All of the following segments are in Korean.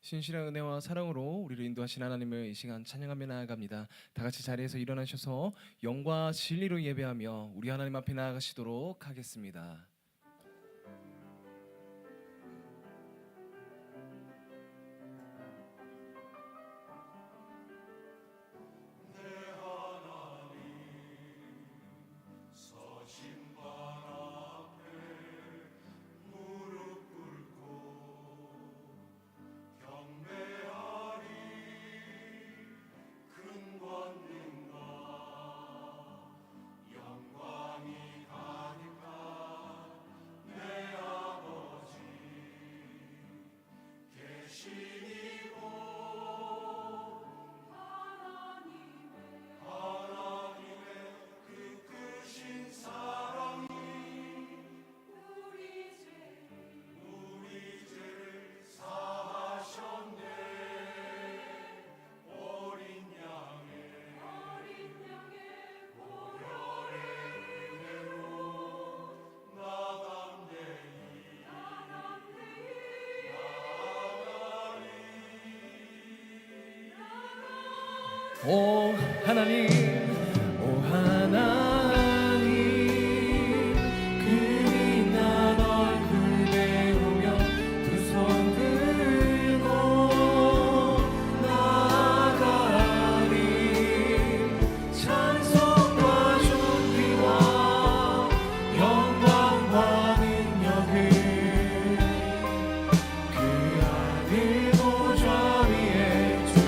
신실한 은혜와 사랑으로 우리를 인도하신 하나님을 이 시간 찬양하며 나아갑니다. 다 같이 자리에서 일어나셔서 영과 진리로 예배하며 우리 하나님 앞에 나아가시도록 하겠습니다. 오 하나님, 오 하나님, 그 빛난 얼굴 배우며 두 손 들고 나아가리. 찬송과 존귀와 영광과 능력을 그 아들 보좌 위에 주님.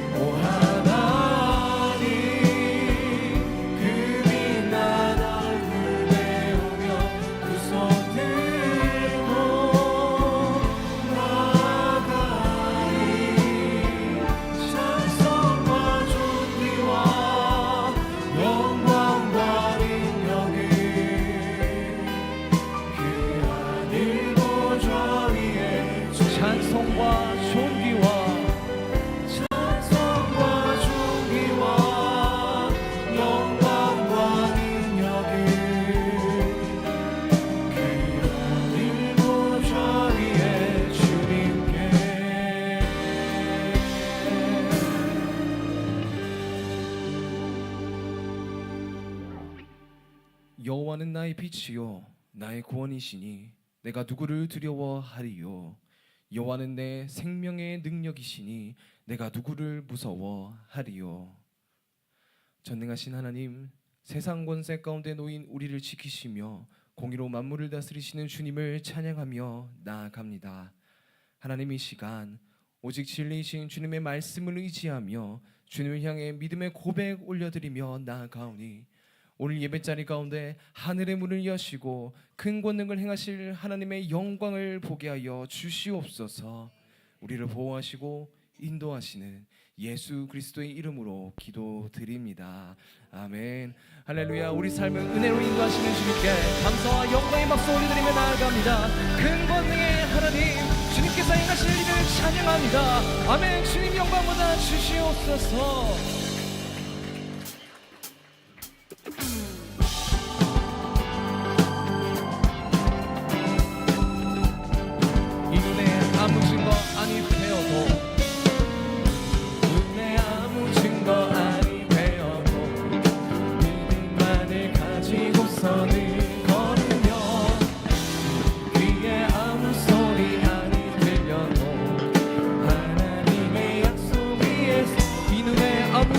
오 하나님, 찬송과 존귀와 영광과 능력을 그 아들 보좌 위에 주님께. 여호와는 나의 빛이요 나의 구원이시니 내가 누구를 두려워하리요. 여호와는 내 생명의 능력이시니 내가 누구를 무서워하리요. 전능하신 하나님, 세상 권세 가운데 놓인 우리를 지키시며 공의로 만물을 다스리시는 주님을 찬양하며 나아갑니다. 하나님, 이 시간 오직 진리이신 주님의 말씀을 의지하며 주님을 향해 믿음의 고백 올려드리며 나아가오니 오늘 예배자리 가운데 하늘의 문을 여시고 큰 권능을 행하실 하나님의 영광을 보게 하여 주시옵소서. 우리를 보호하시고 인도하시는 예수 그리스도의 이름으로 기도드립니다. 아멘. 할렐루야. 우리 삶을 은혜로 인도하시는 주님께 감사와 영광의 박수 올려드리며 나아갑니다. 큰 권능의 하나님, 주님께서 행하실 일을 찬양합니다. 아멘. 주님 영광 받아 주시옵소서. 아무 증거 아니 되어도, 눈에 아무 증거 아니 되어도 믿음만을 가지고서는 걸으며 귀에 아무 소리 아니 들려도 하나님의 약속 위에서 이 눈에 아무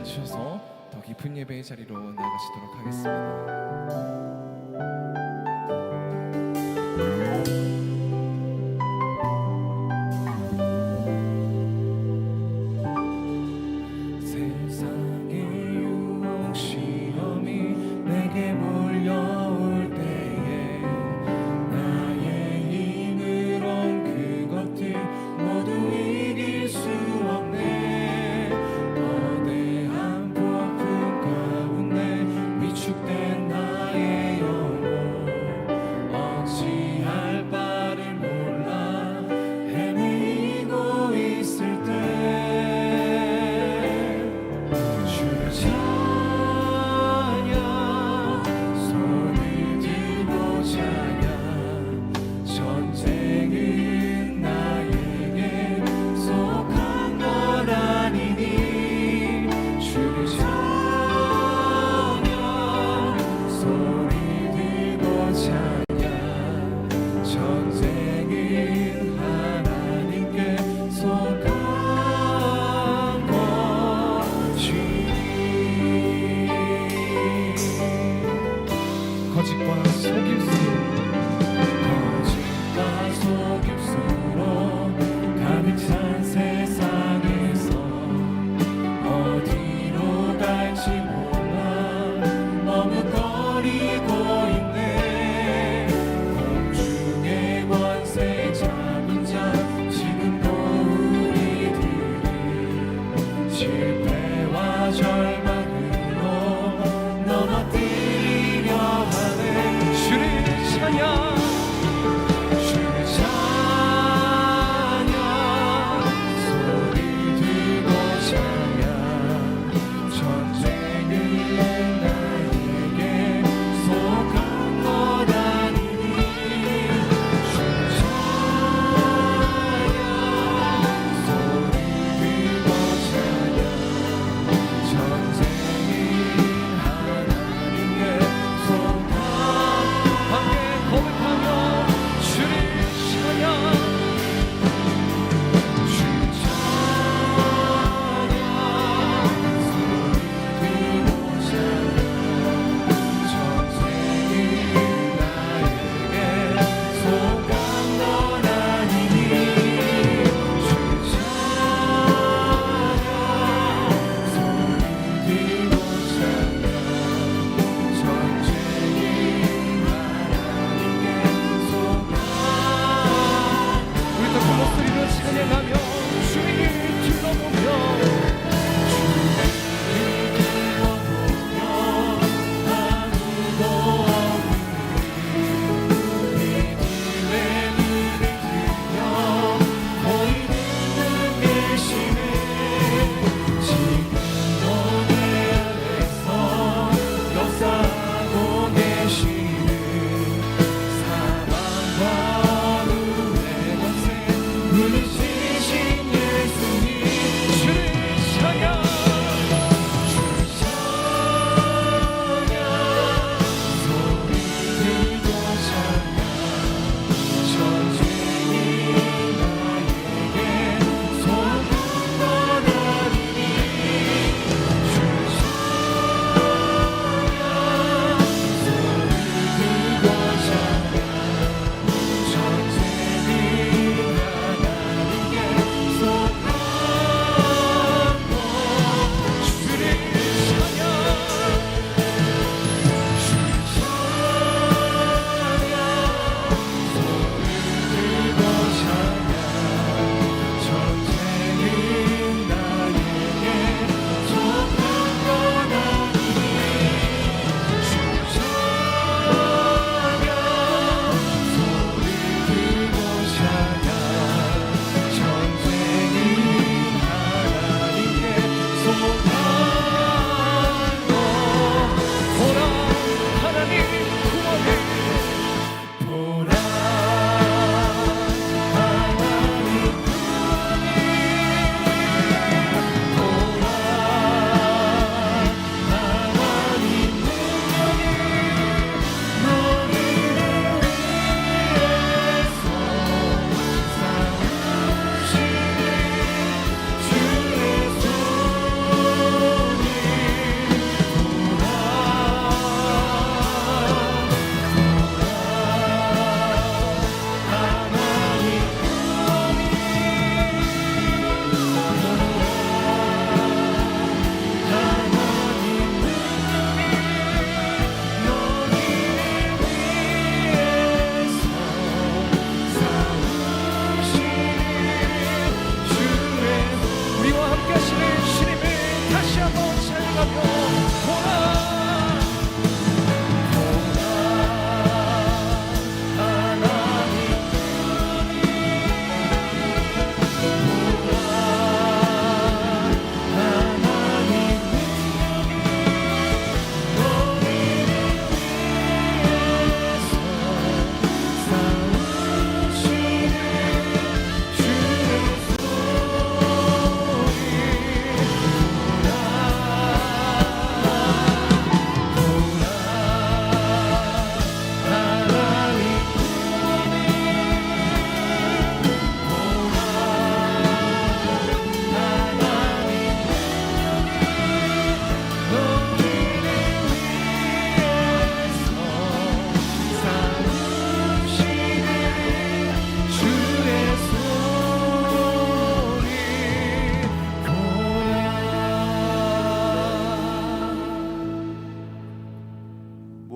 주셔서 더 깊은 예배의 자리로 나아가시도록 하겠습니다. 세상의 유혹 시험이 내게 몰려올 때에 나의 힘으론 그것들 모두 이길 수 없네. 거대한 폭풍 가운데 위축된 나의 영혼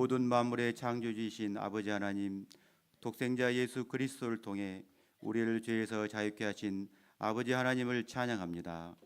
모든 만물의 창조주이신 아버지 하나님, 독생자 예수 그리스도를 통해 우리를 죄에서 자유케 하신 아버지 하나님을 찬양합니다.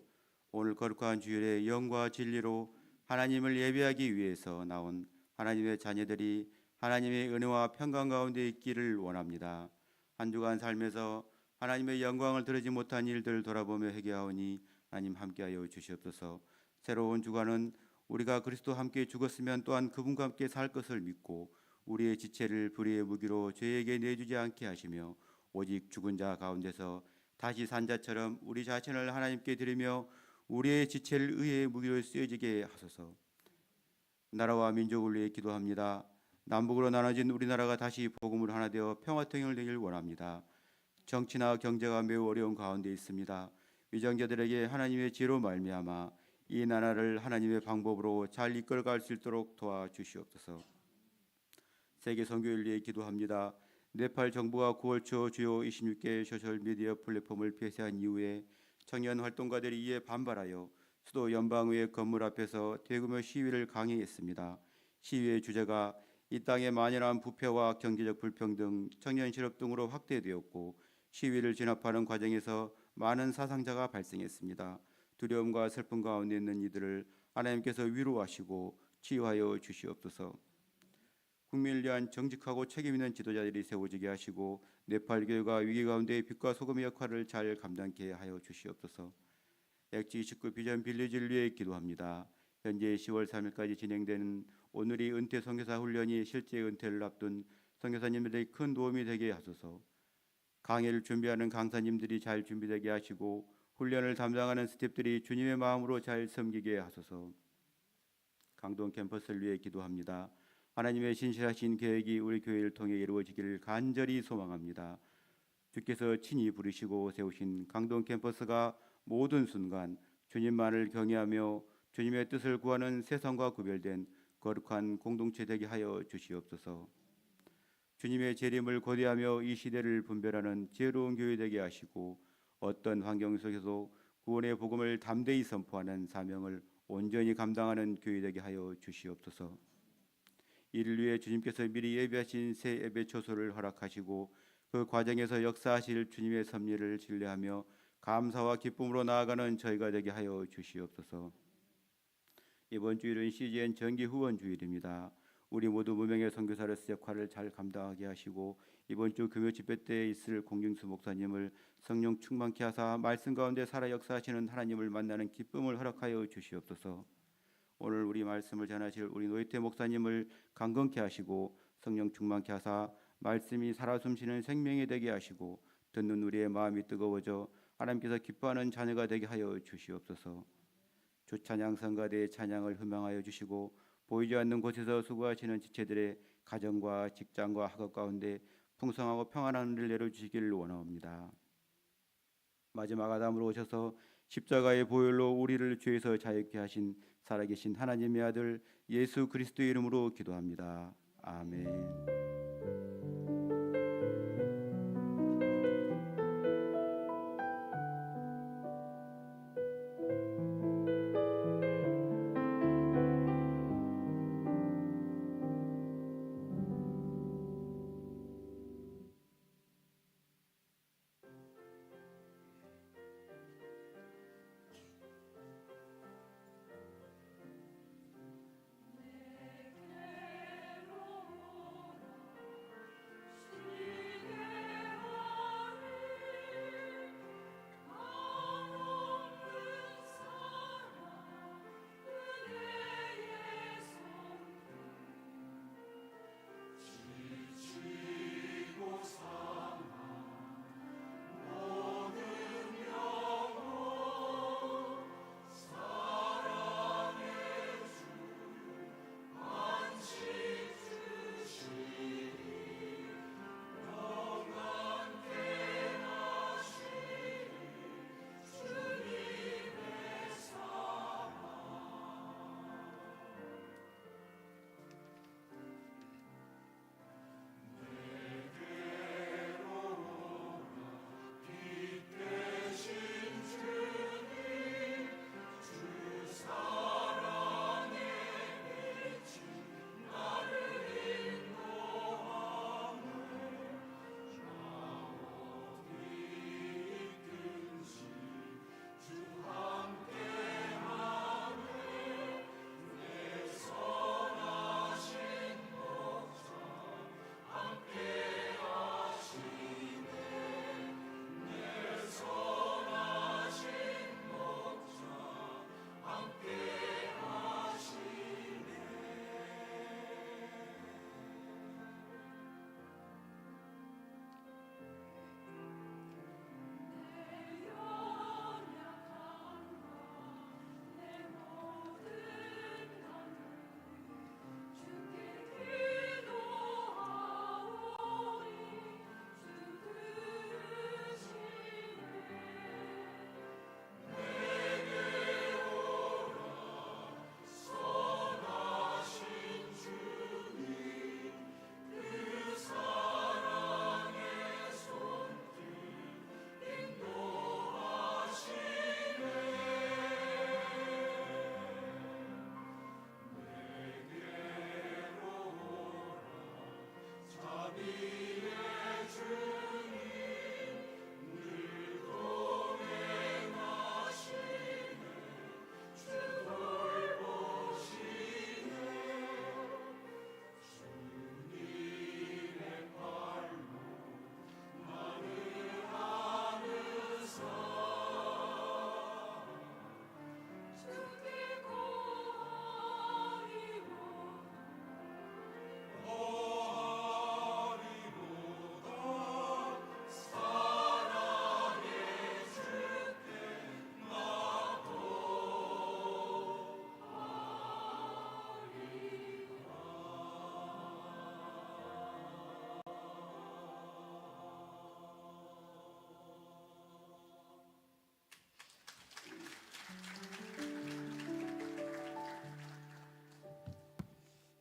오늘 거룩한 주일에 영과 진리로 하나님을 예배하기 위해서 나온 하나님의 자녀들이 하나님의 은혜와 평강 가운데 있기를 원합니다. 한 주간 삶에서 하나님의 영광을 드리지 못한 일들을 돌아보며 회개하오니 하나님 함께하여 주시옵소서. 새로운 주간은 우리가 그리스도 함께 죽었으면 또한 그분과 함께 살 것을 믿고 우리의 지체를 불의의 무기로 죄에게 내주지 않게 하시며 오직 죽은 자 가운데서 다시 산 자처럼 우리 자신을 하나님께 드리며 우리의 지체를 의의 무기로 쓰여지게 하소서. 나라와 민족을 위해 기도합니다. 남북으로 나눠진 우리나라가 다시 복음으로 하나 되어 평화통일을 되길 원합니다. 정치나 경제가 매우 어려운 가운데 있습니다. 위정자들에게 하나님의 지혜로 말미암아 이 나라를 하나님의 방법으로 잘 이끌어갈 수 있도록 도와주시옵소서. 세계 선교를 위해 기도합니다. 네팔 정부가 9월 초 주요 26개 소셜미디어 플랫폼을 폐쇄한 이후에 청년 활동가들이 이에 반발하여 수도 연방의회 건물 앞에서 대규모 시위를 강행했습니다. 시위의 주제가 이 땅의 만연한 부패와 경제적 불평등, 청년 실업 등으로 확대되었고 시위를 진압하는 과정에서 많은 사상자가 발생했습니다. 두려움과 슬픔 가운데 있는 이들을 하나님께서 위로하시고 치유하여 주시옵소서. 국민을 위한 정직하고 책임 있는 지도자들이 세워지게 하시고 네팔 교회가 위기 가운데 빛과 소금의 역할을 잘 감당케 하여 주시옵소서. 엑지29 비전 빌리지를 위해 기도합니다. 현재 10월 3일까지 진행되는 오늘이 은퇴 선교사 훈련이 실제 은퇴를 앞둔 선교사님들에게 큰 도움이 되게 하소서. 강의를 준비하는 강사님들이 잘 준비되게 하시고 훈련을 담당하는 스태프들이 주님의 마음으로 잘 섬기게 하소서. 강동 캠퍼스를 위해 기도합니다. 하나님의 신실하신 계획이 우리 교회를 통해 이루어지기를 간절히 소망합니다. 주께서 친히 부르시고 세우신 강동 캠퍼스가 모든 순간 주님만을 경외하며 주님의 뜻을 구하는 세상과 구별된 거룩한 공동체 되게 하여 주시옵소서. 주님의 재림을 고대하며 이 시대를 분별하는 지혜로운 교회 되게 하시고 어떤 환경 속에서도 구원의 복음을 담대히 선포하는 사명을 온전히 감당하는 교회 되게 하여 주시옵소서. 이를 위해 주님께서 미리 예비하신 새 예배 초소를 허락하시고 그 과정에서 역사하실 주님의 섭리를 신뢰하며 감사와 기쁨으로 나아가는 저희가 되게 하여 주시옵소서. 이번 주일은 CGN 정기 후원 주일입니다. 우리 모두 무명의 선교사로서 역할을 잘 감당하게 하시고 이번 주 금요 집회 때에 있을 공경수 목사님을 성령 충만케 하사 말씀 가운데 살아 역사하시는 하나님을 만나는 기쁨을 허락하여 주시옵소서. 오늘 우리 말씀을 전하실 우리 노희태 목사님을 강건케 하시고 성령 충만케 하사 말씀이 살아 숨쉬는 생명이 되게 하시고 듣는 우리의 마음이 뜨거워져 하나님께서 기뻐하는 자녀가 되게 하여 주시옵소서. 주 찬양 성가대의 찬양을 희망하여 주시고 보이지 않는 곳에서 수고하시는 지체들의 가정과 직장과 학업 가운데 풍성하고 평안한 은혜를 내려주시기를 원합니다. 마지막 아담으로 오셔서 십자가의 보혈로 우리를 죄에서 자유케 하신 살아계신 하나님의 아들 예수 그리스도의 이름으로 기도합니다. 아멘.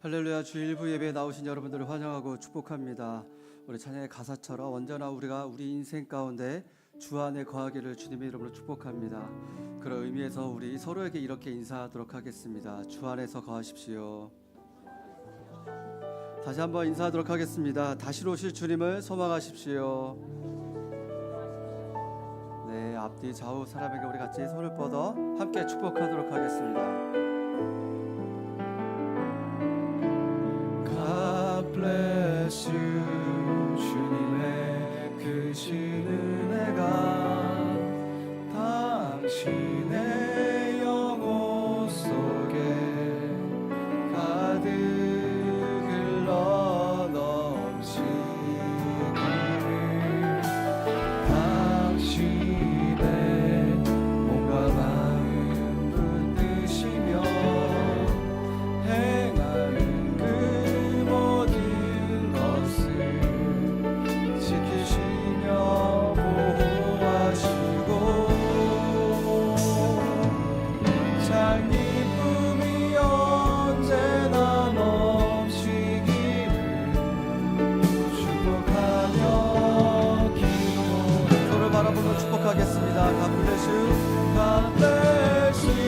할렐루야. 주일부 예배에 나오신 여러분들을 환영하고 축복합니다. 우리 찬양의 가사처럼 언제나 우리가 우리 인생 가운데 주 안에 거하기를 주님의 이름으로 축복합니다. 그런 의미에서 우리 서로에게 이렇게 인사하도록 하겠습니다. 주 안에서 거하십시오. 다시 한번 인사하도록 하겠습니다. 다시 오실 주님을 소망하십시오. 네, 앞뒤 좌우 사람에게 우리 같이 손을 뻗어 함께 축복하도록 하겠습니다. God bless you. 주님의 크신 은혜가 당신의 영혼 속에 가득 흘러 넘치기를 당신의 몸과 마음 붙드시며 행하는 그 모든 것을 지키시며 보호하시고 참 기쁨이 언제나 넘치기를 축복하며 기도해. 서로 바라보며 축복하겠습니다. God bless you. God bless you.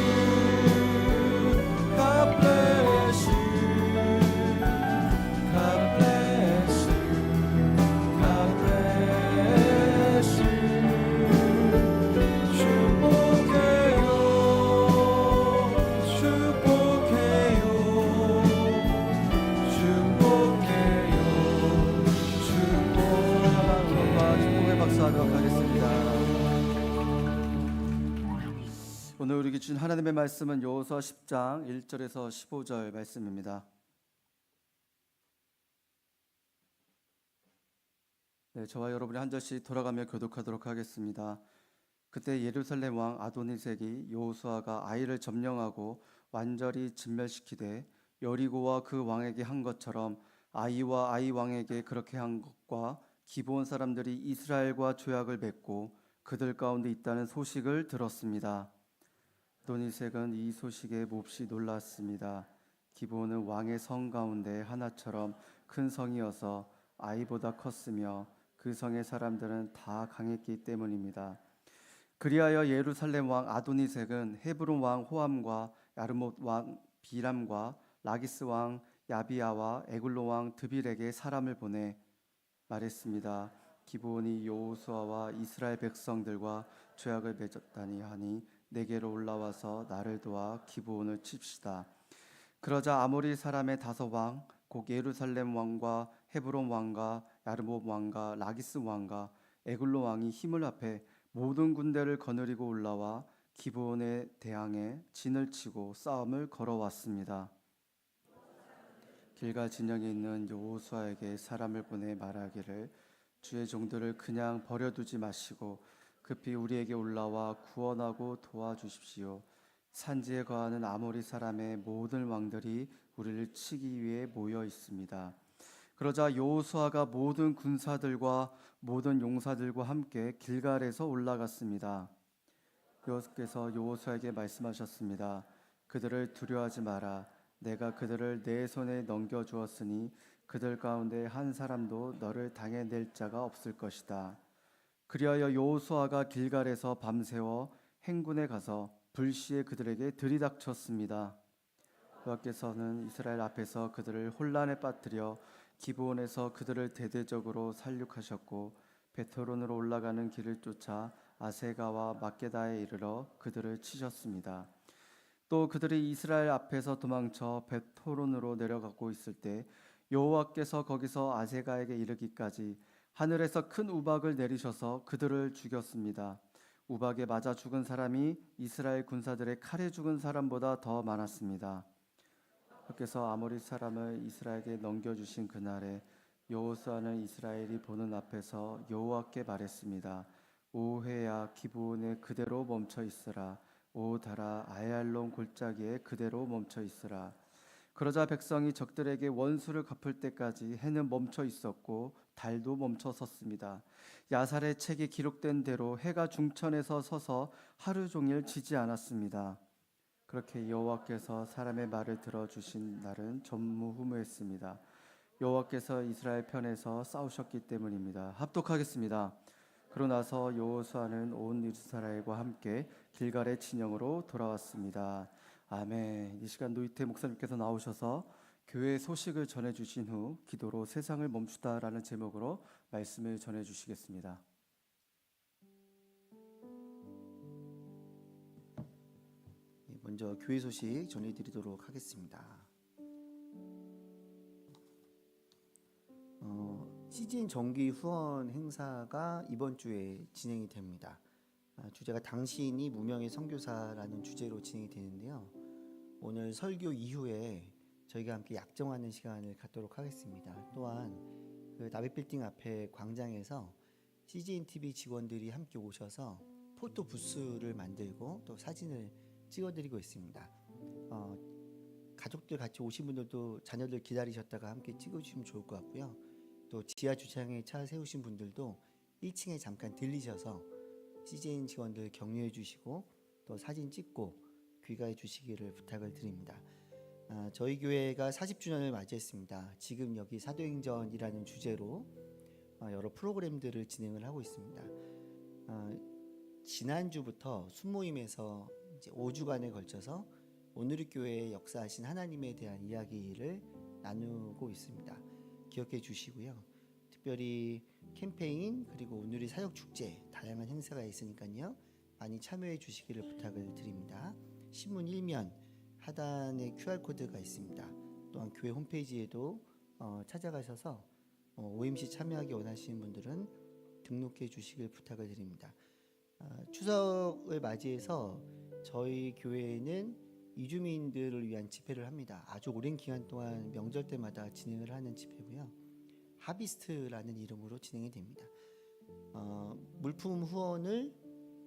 God bless you. God bless you. God bless you. 축복해요. 축복해요. 축복해요. 정말 축복의 박수하도록 하겠습니다. 오늘 우리에게 주신 하나님의 말씀은 여호수아 10장 1절에서 15절 말씀입니다. 네, 저와 여러분이 한 절씩 돌아가며 교독하도록 하겠습니다. 그때 예루살렘 왕 아도니색이 여호수아가 아이를 점령하고 완전히 진멸시키되 여리고와 그 왕에게 한 것처럼 아이와 아이 왕에게 그렇게 한 것과 기브온 사람들이 이스라엘과 조약을 맺고 그들 가운데 있다는 소식을 들었습니다. 아도니색은 이 소식에 몹시 놀랐습니다. 기브온은 왕의 성 가운데 하나처럼 큰 성이어서 아이보다 컸으며 그 성의 사람들은 다 강했기 때문입니다. 그리하여 예루살렘 왕 아도니색은 헤브론 왕 호암과 야르못 왕 비람과 라기스 왕 야비야와 에글로 왕 드빌에게 사람을 보내 말했습니다. 기브온이 여호수아와 이스라엘 백성들과 조약을 맺었다니 하니 내게로 올라와서 나를 도와 기브온을 칩시다. 그러자 아모리 사람의 5왕 곧 예루살렘 왕과 헤브론 왕과 야르못 왕과 라기스 왕과 에글로 왕이 힘을 합해 모든 군대를 거느리고 올라와 기브온에 대항해 진을 치고 싸움을 걸어왔습니다. 길갈 진영에 있는 여호수아에게 사람을 보내 말하기를 주의 종들을 그냥 버려두지 마시고 급히 우리에게 올라와 구원하고 도와주십시오. 산지에 거하는 아모리 사람의 모든 왕들이 우리를 치기 위해 모여 있습니다. 그러자 여호수아가 모든 군사들과 모든 용사들과 함께 길갈에서 올라갔습니다. 여호수아께서 여호수아에게 말씀하셨습니다. 그들을 두려워하지 마라. 내가 그들을 내 손에 넘겨주었으니 그들 가운데 한 사람도 너를 당해낼 자가 없을 것이다. 그리하여 여호수아가 길갈에서 밤새워 행군에 가서 불시에 그들에게 들이닥쳤습니다. 여호와께서는 이스라엘 앞에서 그들을 혼란에 빠뜨려 기브온에서 그들을 대대적으로 살육하셨고 베토론으로 올라가는 길을 쫓아 아세가와 막게다에 이르러 그들을 치셨습니다. 또 그들이 이스라엘 앞에서 도망쳐 베토론으로 내려가고 있을 때 여호와께서 거기서 아세가에게 이르기까지 하늘에서 큰 우박을 내리셔서 그들을 죽였습니다. 우박에 맞아 죽은 사람이 이스라엘 군사들의 칼에 죽은 사람보다 더 많았습니다. 여호와께서 아모리 사람을 이스라엘에게 넘겨주신 그날에 여호수아는 이스라엘이 보는 앞에서 여호와께 말했습니다. 오 회야 기브온에 그대로 멈춰 있으라. 오 달아 아얄론 골짜기에 그대로 멈춰 있으라. 그러자 백성이 적들에게 원수를 갚을 때까지 해는 멈춰 있었고 달도 멈춰 섰습니다. 야살의 책에 기록된 대로 해가 중천에서 서서 하루 종일 지지 않았습니다. 그렇게 여호와께서 사람의 말을 들어주신 날은 전무후무했습니다. 여호와께서 이스라엘 편에서 싸우셨기 때문입니다. 합독하겠습니다. 그러고 나서 여호수아는 온 이스라엘과 함께 길갈의 진영으로 돌아왔습니다. 아멘. 이 시간 노이태 목사님께서 나오셔서 교회 소식을 전해주신 후 기도로 세상을 멈추다라는 제목으로 말씀을 전해주시겠습니다. 먼저 교회 소식 전해드리도록 하겠습니다. CGN 정기 후원 행사가 이번 주에 진행이 됩니다. 주제가 당신이 무명의 선교사라는 주제로 진행이 되는데요. 오늘 설교 이후에 저희가 함께 약정하는 시간을 갖도록 하겠습니다. 또한 그 나베빌딩 앞에 광장에서 CGN TV 직원들이 함께 오셔서 포토 부스를 만들고 또 사진을 찍어드리고 있습니다. 가족들 같이 오신 분들도 자녀들 기다리셨다가 함께 찍어주시면 좋을 것 같고요. 또 지하 주차장에 차 세우신 분들도 1층에 잠깐 들리셔서 CGN 직원들 격려해 주시고 또 사진 찍고 귀가해 주시기를 부탁을 드립니다. 저희 교회가 40주년을 맞이했습니다. 지금 여기 사도행전이라는 주제로 여러 프로그램들을 진행을 하고 있습니다. 지난주부터 순모임에서 이제 5주간에 걸쳐서 오늘의 교회에 역사하신 하나님에 대한 이야기를 나누고 있습니다. 기억해 주시고요. 특별히 캠페인 그리고 오늘의 사역축제 다양한 행사가 있으니까요. 많이 참여해 주시기를 부탁을 드립니다. 신문 1면 하단에 QR코드가 있습니다. 또한 교회 홈페이지에도 찾아가셔서 OMC 참여하기 원하시는 분들은 등록해 주시길 부탁을 드립니다. 추석을 맞이해서 저희 교회에는 이주민들을 위한 집회를 합니다. 아주 오랜 기간 동안 명절 때마다 진행을 하는 집회고요. 하비스트라는 이름으로 진행이 됩니다. 물품 후원을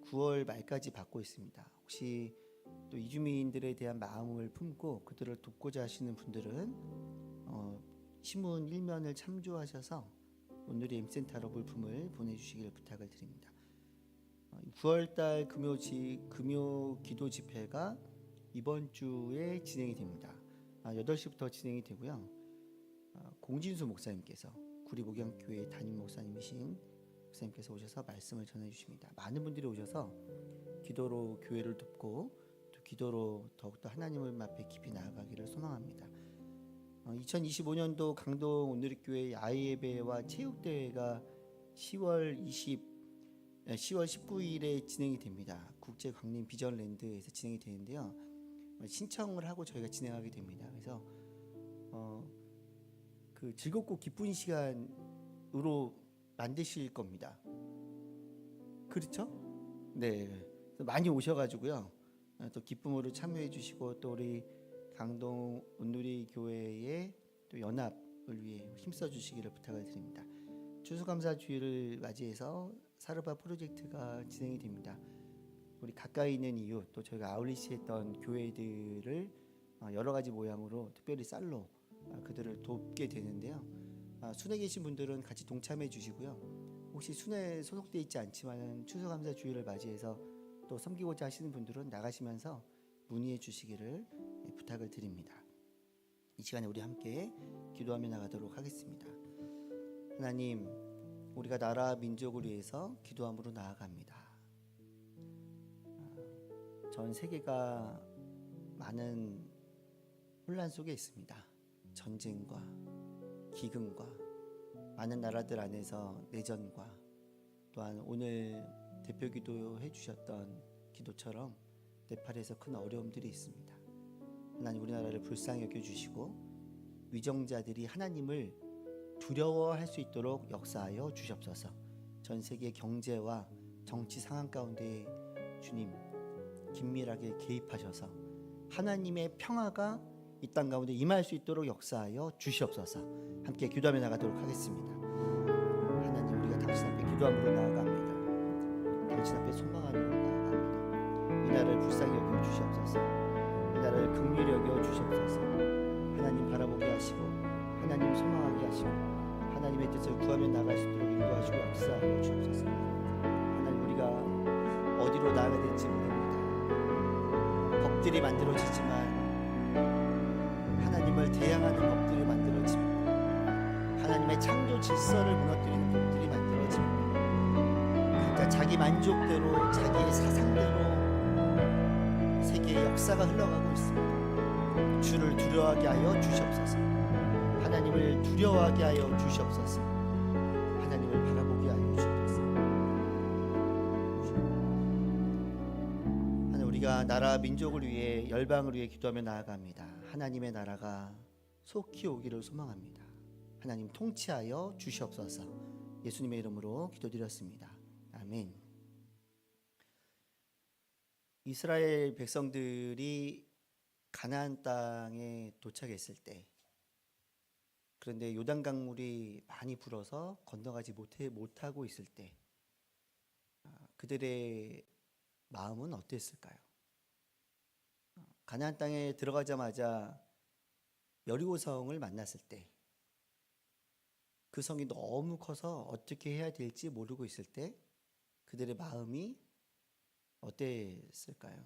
9월 말까지 받고 있습니다. 혹시 또 이주민들에 대한 마음을 품고 그들을 돕고자 하시는 분들은 신문 1면을 참조하셔서 오늘의 M센터로 물품을 보내주시길 부탁을 드립니다. 9월달 금요 기도 집회가 이번 주에 진행이 됩니다. 8시부터 진행이 되고요. 공진수 목사님께서 구리목양교회 담임 목사님이신 목사님께서 오셔서 말씀을 전해주십니다. 많은 분들이 오셔서 기도로 교회를 돕고 또 기도로 더욱더 하나님을 앞에 깊이 나아가기를 소망합니다. 2025년도 강동 오늘교회 야외예배와 체육대회가 10월 19일에 진행이 됩니다. 국제광림 비전랜드에서 진행이 되는데요. 신청을 하고 저희가 진행하게 됩니다. 그래서 그 즐겁고 기쁜 시간으로 만드실 겁니다. 그렇죠? 네, 많이 오셔가지고요. 또 기쁨으로 참여해 주시고 또 우리 강동 온누리 교회의 또 연합을 위해 힘써 주시기를 부탁을 드립니다. 추수감사 주일을 맞이해서 사르바 프로젝트가 진행이 됩니다. 우리 가까이 있는 이웃 또 저희가 아울리시했던 교회들을 여러 가지 모양으로 특별히 쌀로 그들을 돕게 되는데요. 순회 계신 분들은 같이 동참해 주시고요. 혹시 순회에 소속돼 있지 않지만 추수감사 주일을 맞이해서 또 섬기고자 하시는 분들은 나가시면서 문의해 주시기를 부탁을 드립니다. 이 시간에 우리 함께 기도하며 나가도록 하겠습니다. 하나님, 우리가 나라 민족을 위해서 기도함으로 나아갑니다. 전 세계가 많은 혼란 속에 있습니다. 전쟁과 기근과 많은 나라들 안에서 내전과 또한 오늘 대표 기도해 주셨던 기도처럼 네팔에서 큰 어려움들이 있습니다. 하나님, 우리나라를 불쌍히 여겨주시고 위정자들이 하나님을 두려워할 수 있도록 역사하여 주시옵소서. 전 세계 경제와 정치 상황 가운데 주님 긴밀하게 개입하셔서 하나님의 평화가 이 땅 가운데 임할 수 있도록 역사하여 주시옵소서. 함께 기도하며 나가도록 하겠습니다. 하나님, 우리가 당신 앞에 기도함으로 나아갑니다. 당신 앞에 소망함으로 나아갑니다. 이 나라를 불쌍히 여겨 주시옵소서. 이 나라를 긍휼히 여겨 주시옵소서. 하나님 바라보게 하시고 하나님 소망하게 하시고 하나님의 뜻을 구하며 나갈 수 있도록 인도하시고 역사하여 주옵소서. 하나님, 우리가 어디로 나아가야 될지 모릅니다. 법들이 만들어지지만 하나님을 대항하는 법들이 만들어집니다. 하나님의 창조 질서를 무너뜨리는 법들이 만들어집니다. 각자 자기 만족대로 자기의 사상대로 세계의 역사가 흘러가고 있습니다. 주를 두려워하게 하여 주시옵소서. 하나님을 두려워하게 하여 주시옵소서. 하나님을 바라보게 하여 주시옵소서. 하나님, 우리가 나라 민족을 위해 열방을 위해 기도하며 나아갑니다. 하나님의 나라가 속히 오기를 소망합니다. 하나님 통치하여 주시옵소서. 예수님의 이름으로 기도드렸습니다. 아멘. 이스라엘 백성들이 가나안 땅에 도착했을 때, 그런데 요단 강물이 많이 불어서 건너가지 못하고 있을 때 그들의 마음은 어땠을까요? 가나안 땅에 들어가자마자 여리고성을 만났을 때, 그 성이 너무 커서 어떻게 해야 될지 모르고 있을 때 그들의 마음이 어땠을까요?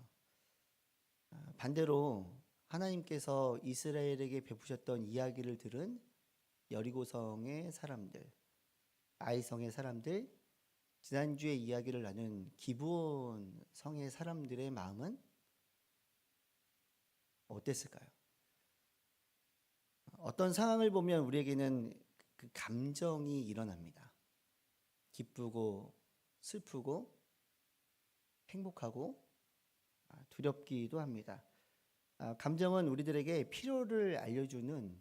반대로 하나님께서 이스라엘에게 베푸셨던 이야기를 들은 여리고성의 사람들, 아이성의 사람들, 지난주에 이야기를 나눈 기브온 성의 사람들의 마음은 어땠을까요? 어떤 상황을 보면 우리에게는 그 감정이 일어납니다. 기쁘고 슬프고 행복하고 두렵기도 합니다. 감정은 우리들에게 필요를 알려주는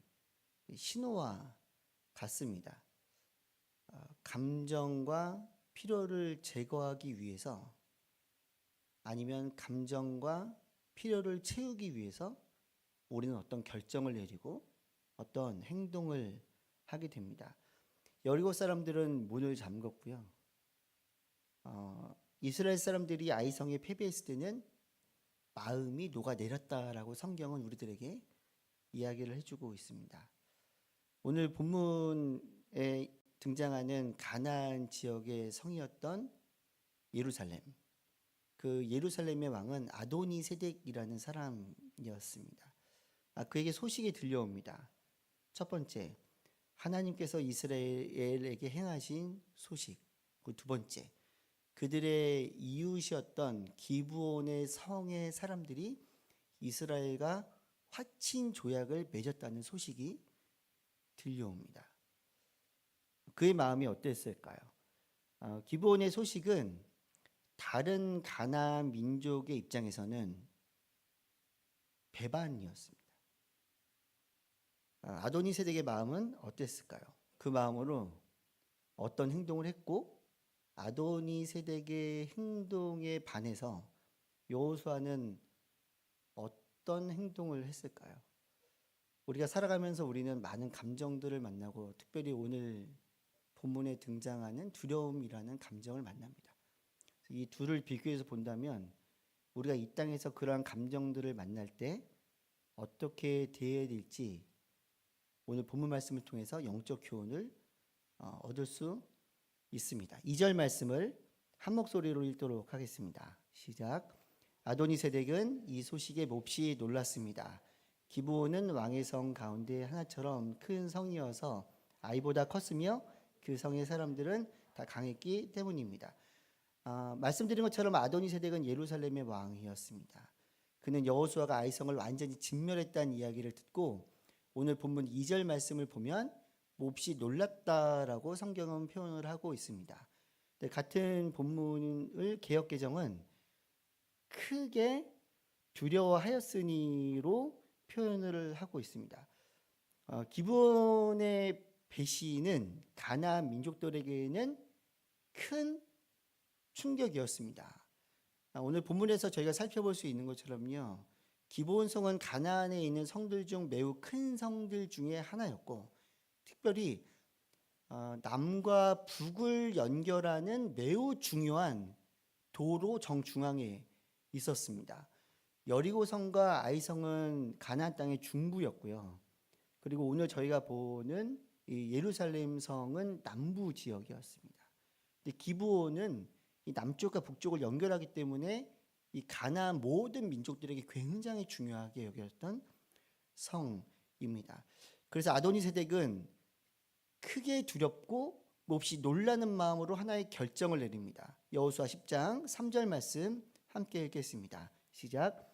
신호와 같습니다. 감정과 필요를 제거하기 위해서, 아니면 감정과 필요를 채우기 위해서 우리는 어떤 결정을 내리고 어떤 행동을 하게 됩니다. 여리고 사람들은 문을 잠궜고요. 이스라엘 사람들이 아이성에 패배했을 때는 마음이 녹아내렸다라고 성경은 우리들에게 이야기를 해주고 있습니다. 오늘 본문에 등장하는 가나안 지역의 성이었던 예루살렘, 그 예루살렘의 왕은 아도니 세덱이라는 사람이었습니다. 그에게 소식이 들려옵니다. 첫 번째, 하나님께서 이스라엘에게 행하신 소식. 그 두 번째, 그들의 이웃이었던 기브온의 성의 사람들이 이스라엘과 화친 조약을 맺었다는 소식이 들려옵니다. 그의 마음이 어땠을까요? 기브온의 소식은 다른 가나안 민족의 입장에서는 배반이었습니다. 아도니 세덱의 마음은 어땠을까요? 그 마음으로 어떤 행동을 했고, 아도니 세덱의 행동에 반해서 여호수아는 어떤 행동을 했을까요? 우리가 살아가면서 우리는 많은 감정들을 만나고, 특별히 오늘 본문에 등장하는 두려움이라는 감정을 만납니다. 이 둘을 비교해서 본다면 우리가 이 땅에서 그러한 감정들을 만날 때 어떻게 대해야 될지 오늘 본문 말씀을 통해서 영적 교훈을 얻을 수 있습니다. 2절 말씀을 한 목소리로 읽도록 하겠습니다. 시작. 아도니 세덱은 이 소식에 몹시 놀랐습니다. 기브온은 왕의 성 가운데 하나처럼 큰 성이어서 아이보다 컸으며 그 성의 사람들은 다 강했기 때문입니다. 말씀드린 것처럼 아도니 세덱은 예루살렘의 왕이었습니다. 그는 여호수아가 아이성을 완전히 진멸했다는 이야기를 듣고 오늘 본문 2절 말씀을 보면 몹시 놀랐다라고 성경은 표현을 하고 있습니다. 같은 본문을 개역개정은 크게 두려워하였으니로 표현을 하고 있습니다. 기브온의 배신은 가나안 민족들에게는 큰 충격이었습니다. 오늘 본문에서 저희가 살펴볼 수 있는 것처럼요, 기브온 성은 가나안에 있는 성들 중 매우 큰 성들 중에 하나였고, 특별히 남과 북을 연결하는 매우 중요한 도로 정중앙에 있었습니다. 여리고성과 아이성은 가나안 땅의 중부였고요. 그리고 오늘 저희가 보는 이 예루살렘 성은 남부 지역이었습니다. 근데 기브온은 이 남쪽과 북쪽을 연결하기 때문에 이 가나안 모든 민족들에게 굉장히 중요하게 여겼던 성입니다. 그래서 아도니세덱은 크게 두렵고 몹시 놀라는 마음으로 하나의 결정을 내립니다. 여호수아 10장 3절 말씀 함께 읽겠습니다. 시작.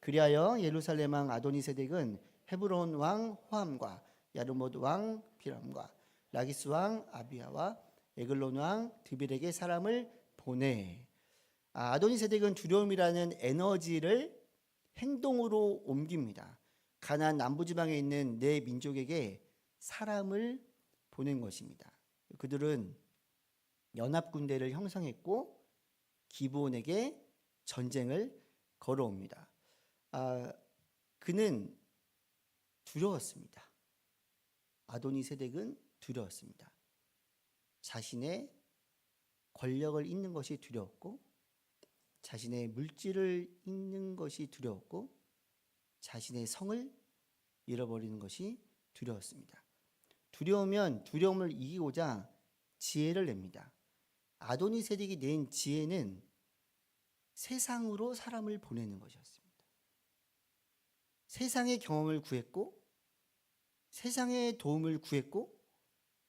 그리하여 예루살렘 왕 아도니세덱은 헤브론 왕 호함과 야르못 왕 비람과 라기스 왕 아비야와 에글론 왕 드빌에게 사람을 보내. 아도니세덱은 두려움이라는 에너지를 행동으로 옮깁니다. 가나안 남부지방에 있는 내 민족에게 사람을 보낸 것입니다. 그들은 연합군대를 형성했고 기브온에게 전쟁을 걸어옵니다. 그는 두려웠습니다. 아도니세덱은 두려웠습니다. 자신의 권력을 잃는 것이 두려웠고, 자신의 물질을 잃는 것이 두려웠고, 자신의 성을 잃어버리는 것이 두려웠습니다. 두려우면 두려움을 이기고자 지혜를 냅니다. 아도니세덱이 낸 지혜는 세상으로 사람을 보내는 것이었습니다. 세상의 경험을 구했고, 세상의 도움을 구했고,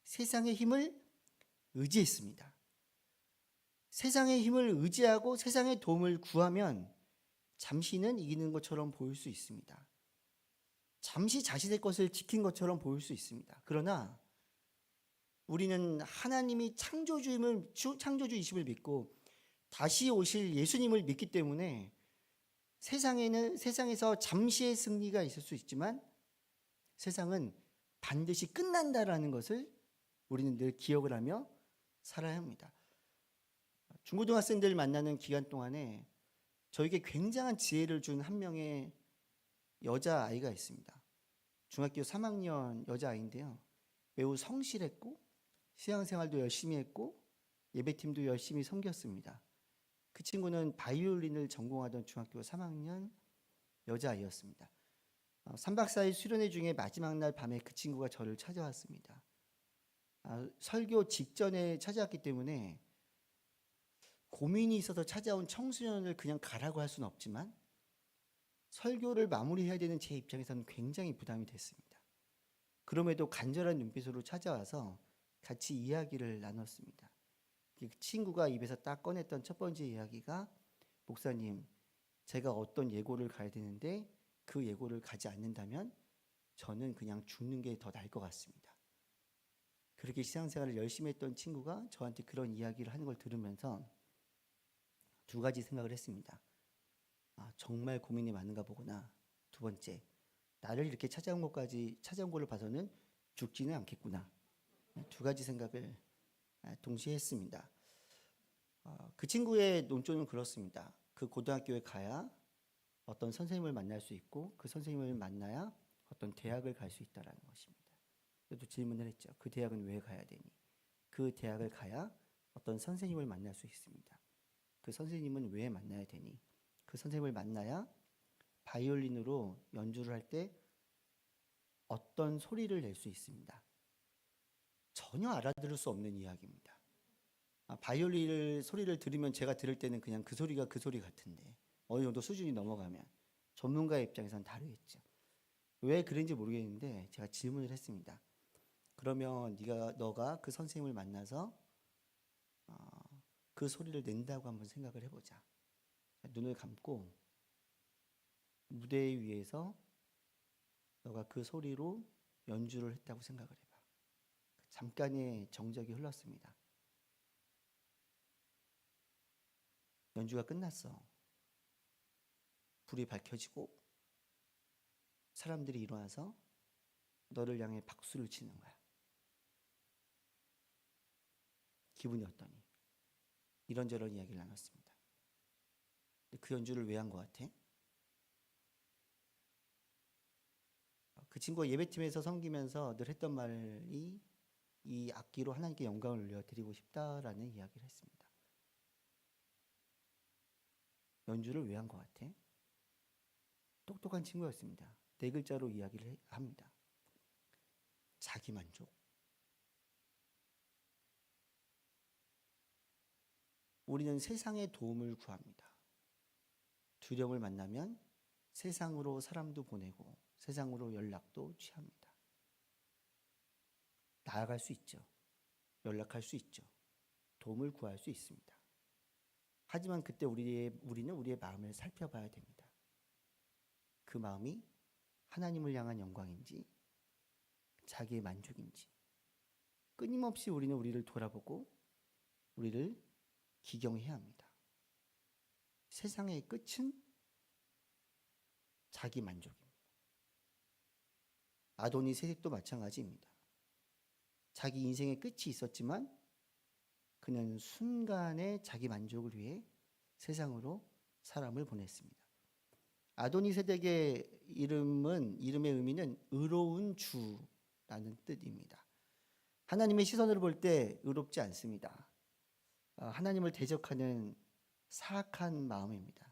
세상의 힘을 의지했습니다. 세상의 힘을 의지하고 세상의 도움을 구하면 잠시는 이기는 것처럼 보일 수 있습니다. 잠시 자신의 것을 지킨 것처럼 보일 수 있습니다. 그러나 우리는 하나님이 창조주이심을 믿고 다시 오실 예수님을 믿기 때문에 세상에서 잠시의 승리가 있을 수 있지만 세상은 반드시 끝난다라는 것을 우리는 늘 기억을 하며 살아야 합니다. 중고등학생들 만나는 기간 동안에 저에게 굉장한 지혜를 준 한 명의 여자아이가 있습니다. 중학교 3학년 여자아이인데요. 매우 성실했고 신앙생활도 열심히 했고 예배팀도 열심히 섬겼습니다. 그 친구는 바이올린을 전공하던 중학교 3학년 여자아이였습니다. 3박 4일 수련회 중에 마지막 날 밤에 그 친구가 저를 찾아왔습니다. 설교 직전에 찾아왔기 때문에 고민이 있어서 찾아온 청소년을 그냥 가라고 할 수는 없지만 설교를 마무리해야 되는 제 입장에서는 굉장히 부담이 됐습니다. 그럼에도 간절한 눈빛으로 찾아와서 같이 이야기를 나눴습니다. 그 친구가 입에서 딱 꺼냈던 첫 번째 이야기가, 목사님, 제가 어떤 예고를 가야 되는데 그 예고를 가지 않는다면 저는 그냥 죽는 게 더 나을 것 같습니다. 그렇게 신앙생활을 열심히 했던 친구가 저한테 그런 이야기를 하는 걸 들으면서 두 가지 생각을 했습니다. 정말 고민이 많은가 보구나. 두 번째, 나를 이렇게 찾아온 거를 봐서는 죽지는 않겠구나. 두 가지 생각을 동시에 했습니다. 그 친구의 논조는 그렇습니다. 그 고등학교에 가야 어떤 선생님을 만날 수 있고 그 선생님을 만나야 어떤 대학을 갈 수 있다라는 것입니다. 그래도 질문을 했죠. 그 대학은 왜 가야 되니? 그 대학을 가야 어떤 선생님을 만날 수 있습니다. 그 선생님은 왜 만나야 되니? 그 선생님을 만나야 바이올린으로 연주를 할 때 어떤 소리를 낼 수 있습니다. 전혀 알아들을 수 없는 이야기입니다. 바이올린 소리를 들으면 제가 들을 때는 그냥 그 소리가 그 소리 같은데 어느 정도 수준이 넘어가면 전문가의 입장에서는 다르겠죠. 왜 그런지 모르겠는데 제가 질문을 했습니다. 그러면 너가 그 선생님을 만나서 그 소리를 낸다고 한번 생각을 해보자. 눈을 감고 무대 위에서 너가 그 소리로 연주를 했다고 생각을 해봐. 잠깐의 정적이 흘렀습니다. 연주가 끝났어. 불이 밝혀지고 사람들이 일어나서 너를 향해 박수를 치는 거야. 기분이 어떠니? 이런저런 이야기를 나눴습니다. 그 연주를 왜 한 것 같아? 그 친구가 예배팀에서 섬기면서 늘 했던 말이 이 악기로 하나님께 영광을 올려드리고 싶다라는 이야기를 했습니다. 연주를 왜 한 것 같아? 똑똑한 친구였습니다. 4글자로 이야기를 합니다. 자기만족. 우리는 세상의 도움을 구합니다. 두려움을 만나면 세상으로 사람도 보내고 세상으로 연락도 취합니다. 나아갈 수 있죠. 연락할 수 있죠. 도움을 구할 수 있습니다. 하지만 그때 우리는 우리의 마음을 살펴봐야 됩니다. 그 마음이 하나님을 향한 영광인지 자기의 만족인지 끊임없이 우리는 우리를 돌아보고 우리를 기경해야 합니다. 세상의 끝은 자기 만족입니다. 아도니세덱도 마찬가지입니다. 자기 인생의 끝이 있었지만 그는 순간의 자기 만족을 위해 세상으로 사람을 보냈습니다. 아도니세덱의 이름의 의미는 의로운 주라는 뜻입니다. 하나님의 시선으로 볼 때 의롭지 않습니다. 하나님을 대적하는 사악한 마음입니다.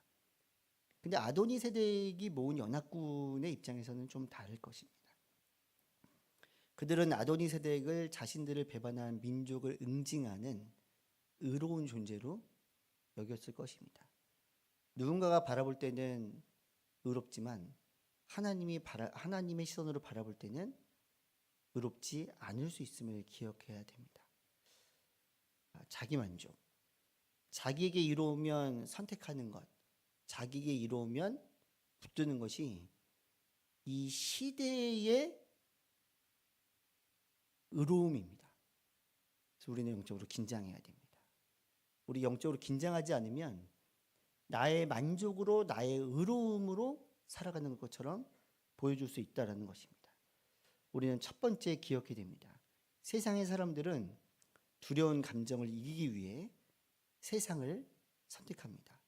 근데 아도니세덱이 모은 연합군의 입장에서는 좀 다를 것입니다. 그들은 아도니세덱을 자신들을 배반한 민족을 응징하는 의로운 존재로 여겼을 것입니다. 누군가가 바라볼 때는 의롭지만 하나님의 시선으로 바라볼 때는 의롭지 않을 수 있음을 기억해야 됩니다. 자기 만족, 자기에게 이로우면 선택하는 것, 자기에게 이로우면 붙드는 것이 이 시대의 의로움입니다. 그래서 우리는 영적으로 긴장해야 됩니다. 우리 영적으로 긴장하지 않으면 나의 만족으로 나의 의로움으로 살아가는 것처럼 보여줄 수 있다는 것입니다. 우리는 첫 번째 기억해야 됩니다. 세상의 사람들은 두려운 감정을 이기기 위해 세상을 선택합니다.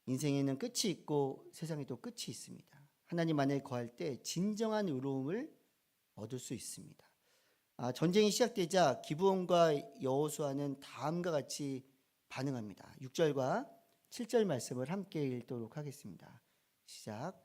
인생에는 끝이 있고 세상에도 끝이 있습니다. 하나님 안에 거할 때 진정한 의로움을 얻을 수 있습니다. 전쟁이 시작되자 기브온과 여호수아는 다음과 같이 반응합니다. 6절과 7절 말씀을 함께 읽도록 하겠습니다. 시작.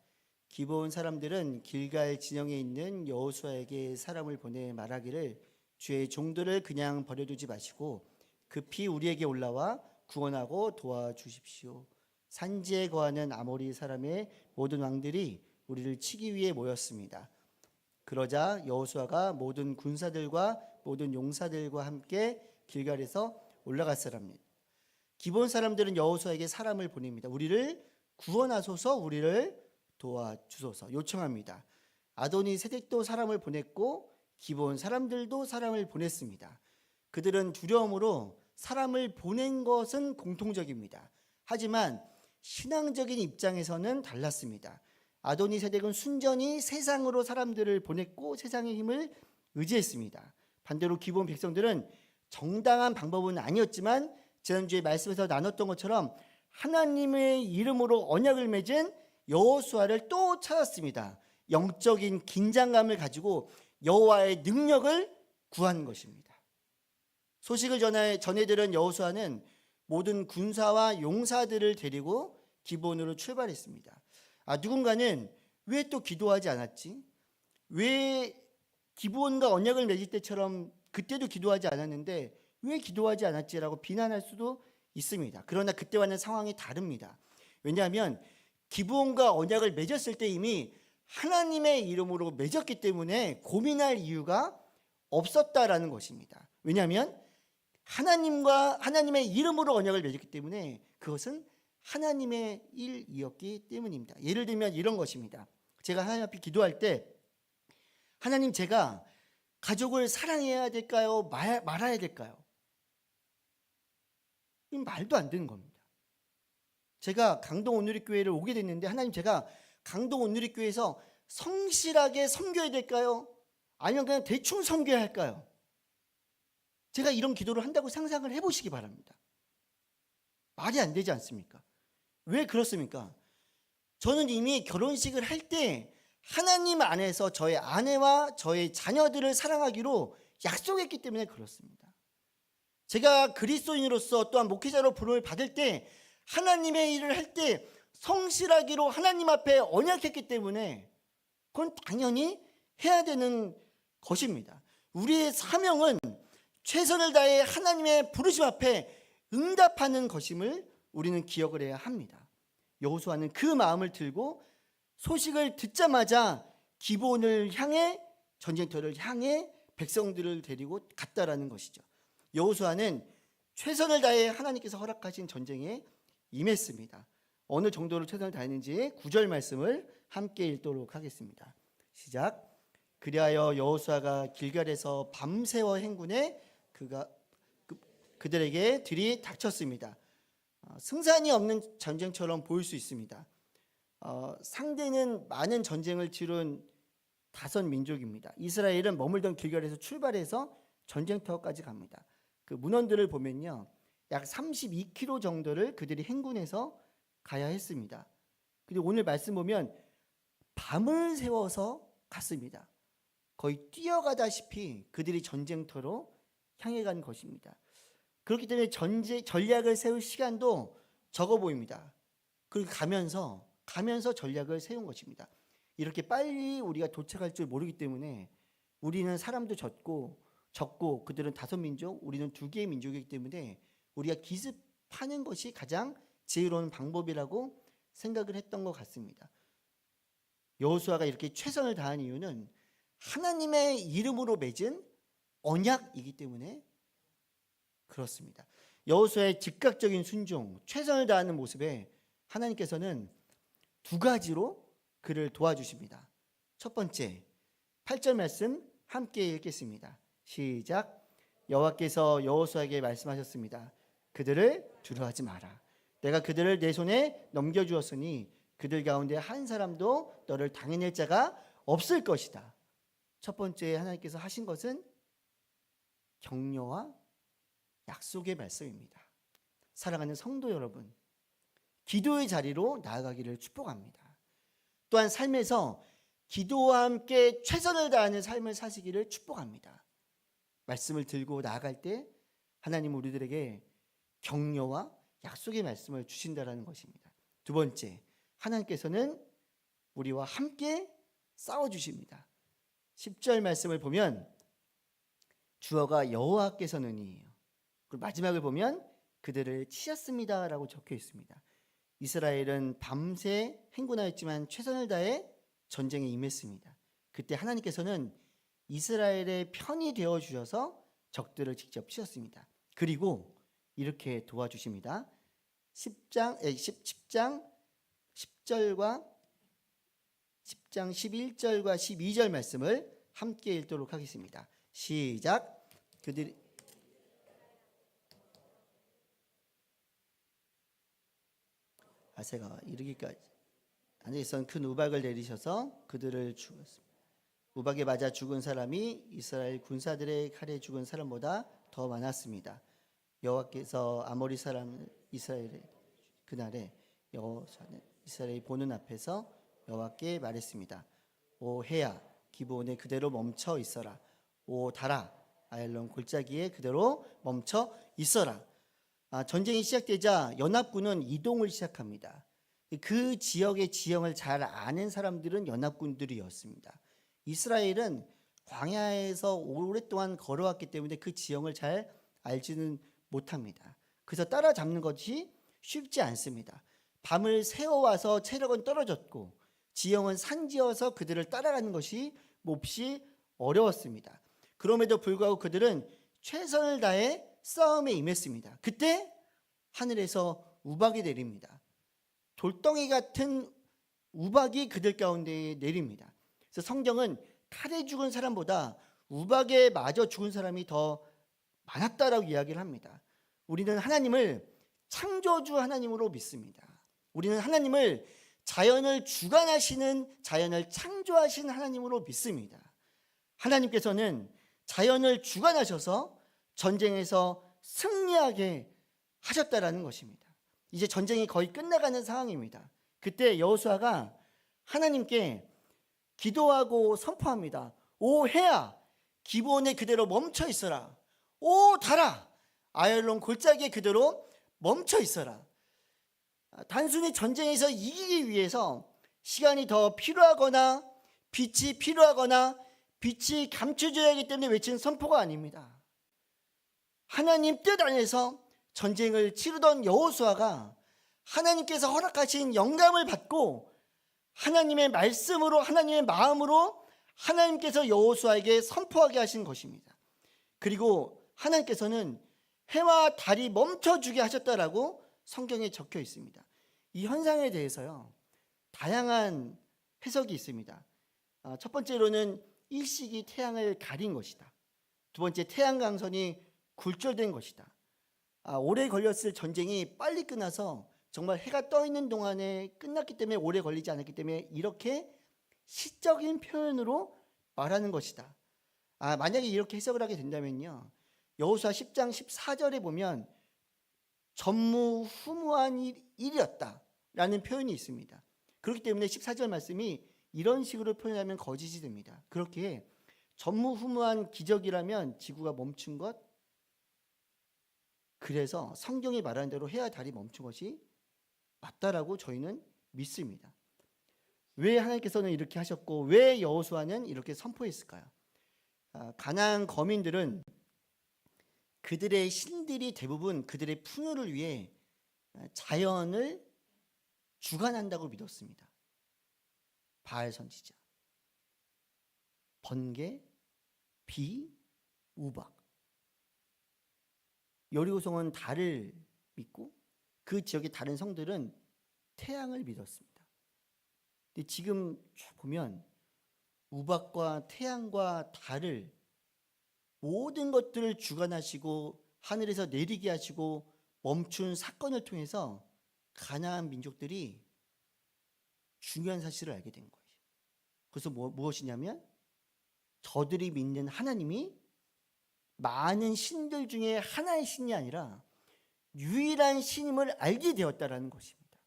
기브온 사람들은 길갈 진영에 있는 여호수아에게 사람을 보내 말하기를 주의 종들을 그냥 버려두지 마시고 급히 우리에게 올라와 구원하고 도와주십시오. 산지에 거하는 아모리 사람의 모든 왕들이 우리를 치기 위해 모였습니다. 그러자 여호수아가 모든 군사들과 모든 용사들과 함께 길갈에서 올라갔으랍니다. 기브온 사람들은 여호수아에게 사람을 보냅니다. 우리를 구원하소서, 우리를 도와주소서 요청합니다. 아도니세덱도 사람을 보냈고 기브온 사람들도 사람을 보냈습니다. 그들은 두려움으로 사람을 보낸 것은 공통적입니다. 하지만 신앙적인 입장에서는 달랐습니다. 아도니세덱은 순전히 세상으로 사람들을 보냈고 세상의 힘을 의지했습니다. 반대로 기브온 백성들은 정당한 방법은 아니었지만 지난주에 말씀에서 나눴던 것처럼 하나님의 이름으로 언약을 맺은 여호수아를 또 찾았습니다. 영적인 긴장감을 가지고 여호와의 능력을 구한 것입니다. 소식을 전해 들은 여호수아는 모든 군사와 용사들을 데리고 기브온으로 출발했습니다. 누군가는 왜 또 기도하지 않았지? 왜 기브온과 언약을 맺을 때처럼 그때도 기도하지 않았는데 왜 기도하지 않았지라고 비난할 수도 있습니다. 그러나 그때와는 상황이 다릅니다. 왜냐하면 기브온과 언약을 맺었을 때 이미 하나님의 이름으로 맺었기 때문에 고민할 이유가 없었다라는 것입니다. 왜냐하면 하나님의 이름으로 언약을 맺었기 때문에 그것은 하나님의 일이었기 때문입니다. 예를 들면 이런 것입니다. 제가 하나님 앞에 기도할 때 하나님, 제가 가족을 사랑해야 될까요? 말아야 될까요? 이 말도 안 되는 겁니다. 제가 강동 온누리교회를 오게 됐는데 하나님, 제가 강동 온누리교회에서 성실하게 섬겨야 될까요? 아니면 그냥 대충 섬겨야 할까요? 제가 이런 기도를 한다고 상상을 해보시기 바랍니다. 말이 안 되지 않습니까? 왜 그렇습니까? 저는 이미 결혼식을 할 때 하나님 안에서 저의 아내와 저의 자녀들을 사랑하기로 약속했기 때문에 그렇습니다. 제가 그리스도인으로서 또한 목회자로 부름을 받을 때 하나님의 일을 할 때 성실하기로 하나님 앞에 언약했기 때문에 그건 당연히 해야 되는 것입니다. 우리의 사명은 최선을 다해 하나님의 부르심 앞에 응답하는 것임을 우리는 기억을 해야 합니다. 여호수아는 그 마음을 들고 소식을 듣자마자 기브온을 향해, 전쟁터를 향해 백성들을 데리고 갔다라는 것이죠. 여호수아는 최선을 다해 하나님께서 허락하신 전쟁에 임했습니다. 어느 정도로 최선을 다했는지 9절 말씀을 함께 읽도록 하겠습니다. 시작. 그리하여 여호수아가 길갈에서 밤새워 행군해 그들에게 들이 닥쳤습니다. 승산이 없는 전쟁처럼 보일 수 있습니다. 상대는 많은 전쟁을 치른 다섯 민족입니다. 이스라엘은 머물던 길갈에서 출발해서 전쟁터까지 갑니다. 그 문헌들을 보면요, 약 32km 정도를 그들이 행군해서 가야 했습니다. 그리고 오늘 말씀 보면 밤을 새워서 갔습니다. 거의 뛰어가다시피 그들이 전쟁터로 향해 간 것입니다. 그렇기 때문에 전략을 세울 시간도 적어 보입니다. 그리고 가면서 전략을 세운 것입니다. 이렇게 빨리 우리가 도착할 줄 모르기 때문에 우리는 사람도 적고 그들은 다섯 민족, 우리는 두 개의 민족이기 때문에 우리가 기습하는 것이 가장 지혜로운 방법이라고 생각을 했던 것 같습니다. 여호수아가 이렇게 최선을 다한 이유는 하나님의 이름으로 맺은 언약이기 때문에 그렇습니다. 여호수아의 즉각적인 순종, 최선을 다하는 모습에 하나님께서는 두 가지로 그를 도와주십니다. 첫 번째, 8절 말씀 함께 읽겠습니다. 시작. 여호와께서 여호수아에게 말씀하셨습니다. 그들을 두려워하지 마라. 내가 그들을 내 손에 넘겨주었으니 그들 가운데 한 사람도 너를 당해낼 자가 없을 것이다. 첫 번째 하나님께서 하신 것은 격려와 약속의 말씀입니다. 사랑하는 성도 여러분, 기도의 자리로 나아가기를 축복합니다. 또한 삶에서 기도와 함께 최선을 다하는 삶을 사시기를 축복합니다. 말씀을 들고 나아갈 때 하나님 우리들에게 격려와 약속의 말씀을 주신다라는 것입니다. 두 번째, 하나님께서는 우리와 함께 싸워주십니다. 10절 말씀을 보면 주어가 여호와께서는이에요. 그리고 마지막을 보면 그들을 치셨습니다 라고 적혀 있습니다. 이스라엘은 밤새 행군하였지만 최선을 다해 전쟁에 임했습니다. 그때 하나님께서는 이스라엘의 편이 되어 주셔서 적들을 직접 치셨습니다. 그리고 이렇게 도와주십니다. 10장 11절과 12절 말씀을 함께 읽도록 하겠습니다. 시작. 그들이 아세가 이르기까지 하나님께서는 큰 우박을 내리셔서 그들을 죽였습니다. 우박에 맞아 죽은 사람이 이스라엘 군사들의 칼에 죽은 사람보다 더 많았습니다. 여호와께서 아모리 사람 이스라엘의 그날에 여호수아는 이스라엘이 보는 앞에서 여호와께 말했습니다. 오 해야 기브온에 그대로 멈춰 있어라. 오 달아 아얄론 골짜기에 그대로 멈춰 있어라. 전쟁이 시작되자 연합군은 이동을 시작합니다. 그 지역의 지형을 잘 아는 사람들은 연합군들이었습니다. 이스라엘은 광야에서 오랫동안 걸어왔기 때문에 그 지형을 잘 알지는 못합니다. 그래서 따라잡는 것이 쉽지 않습니다. 밤을 새워와서 체력은 떨어졌고 지형은 산지여서 그들을 따라가는 것이 몹시 어려웠습니다. 그럼에도 불구하고 그들은 최선을 다해 싸움에 임했습니다. 그때 하늘에서 우박이 내립니다. 돌덩이 같은 우박이 그들 가운데 내립니다. 그래서 성경은 칼에 죽은 사람보다 우박에 맞아 죽은 사람이 더 많았다라고 이야기를 합니다. 우리는 하나님을 창조주 하나님으로 믿습니다. 우리는 하나님을 자연을 주관하시는, 자연을 창조하신 하나님으로 믿습니다. 하나님께서는 자연을 주관하셔서 전쟁에서 승리하게 하셨다라는 것입니다. 이제 전쟁이 거의 끝나가는 상황입니다. 그때 여호수아가 하나님께 기도하고 선포합니다. 오 해야 기브온에 그대로 멈춰 있어라. 오 달아 아얄론 골짜기에 그대로 멈춰 있어라. 단순히 전쟁에서 이기기 위해서 시간이 더 필요하거나 빛이 필요하거나 빛이 감춰져야 하기 때문에 외치는 선포가 아닙니다. 하나님 뜻 안에서 전쟁을 치르던 여호수아가 하나님께서 허락하신 영감을 받고 하나님의 말씀으로, 하나님의 마음으로 하나님께서 여호수아에게 선포하게 하신 것입니다. 그리고 하나님께서는 해와 달이 멈춰주게 하셨다라고 성경에 적혀 있습니다. 이 현상에 대해서요, 다양한 해석이 있습니다. 첫 번째로는 일식이 태양을 가린 것이다. 두 번째, 태양 강선이 굴절된 것이다. 오래 걸렸을 전쟁이 빨리 끝나서 정말 해가 떠 있는 동안에 끝났기 때문에 오래 걸리지 않았기 때문에 이렇게 시적인 표현으로 말하는 것이다. 만약에 이렇게 해석을 하게 된다면요, 여호수아 10장 14절에 보면 전무후무한 일이었다라는 표현이 있습니다. 그렇기 때문에 14절 말씀이 이런 식으로 표현하면 거짓이 됩니다. 그렇게 전무후무한 기적이라면 지구가 멈춘 것, 그래서 성경이 말하는 대로 해와 달이 멈춘 것이 맞다라고 저희는 믿습니다. 왜 하나님께서는 이렇게 하셨고 왜 여호수아는 이렇게 선포했을까요? 가나안 거민들은 그들의 신들이 대부분 그들의 풍요를 위해 자연을 주관한다고 믿었습니다. 바알 선지자, 번개, 비, 우박. 여리고성은 달을 믿고 그 지역의 다른 성들은 태양을 믿었습니다. 근데 지금 보면 우박과 태양과 달을, 모든 것들을 주관하시고 하늘에서 내리게 하시고 멈춘 사건을 통해서 가나안 민족들이 중요한 사실을 알게 된 거예요. 그래서 무엇이냐면 저들이 믿는 하나님이 많은 신들 중에 하나의 신이 아니라 유일한 신임을 알게 되었다라는 것입니다.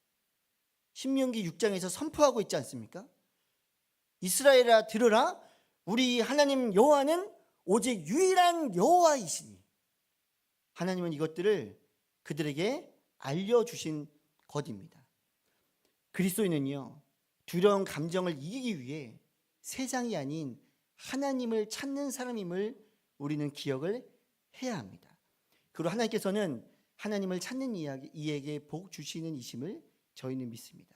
신명기 6장에서 선포하고 있지 않습니까? 이스라엘아 들으라, 우리 하나님 여호와는 오직 유일한 여호와이시니. 하나님은 이것들을 그들에게 알려주신 것입니다. 그리스도인은요, 두려운 감정을 이기기 위해 세상이 아닌 하나님을 찾는 사람임을 우리는 기억을 해야 합니다. 그리고 하나님께서는 하나님을 찾는 이에게 복 주시는 이심을 저희는 믿습니다.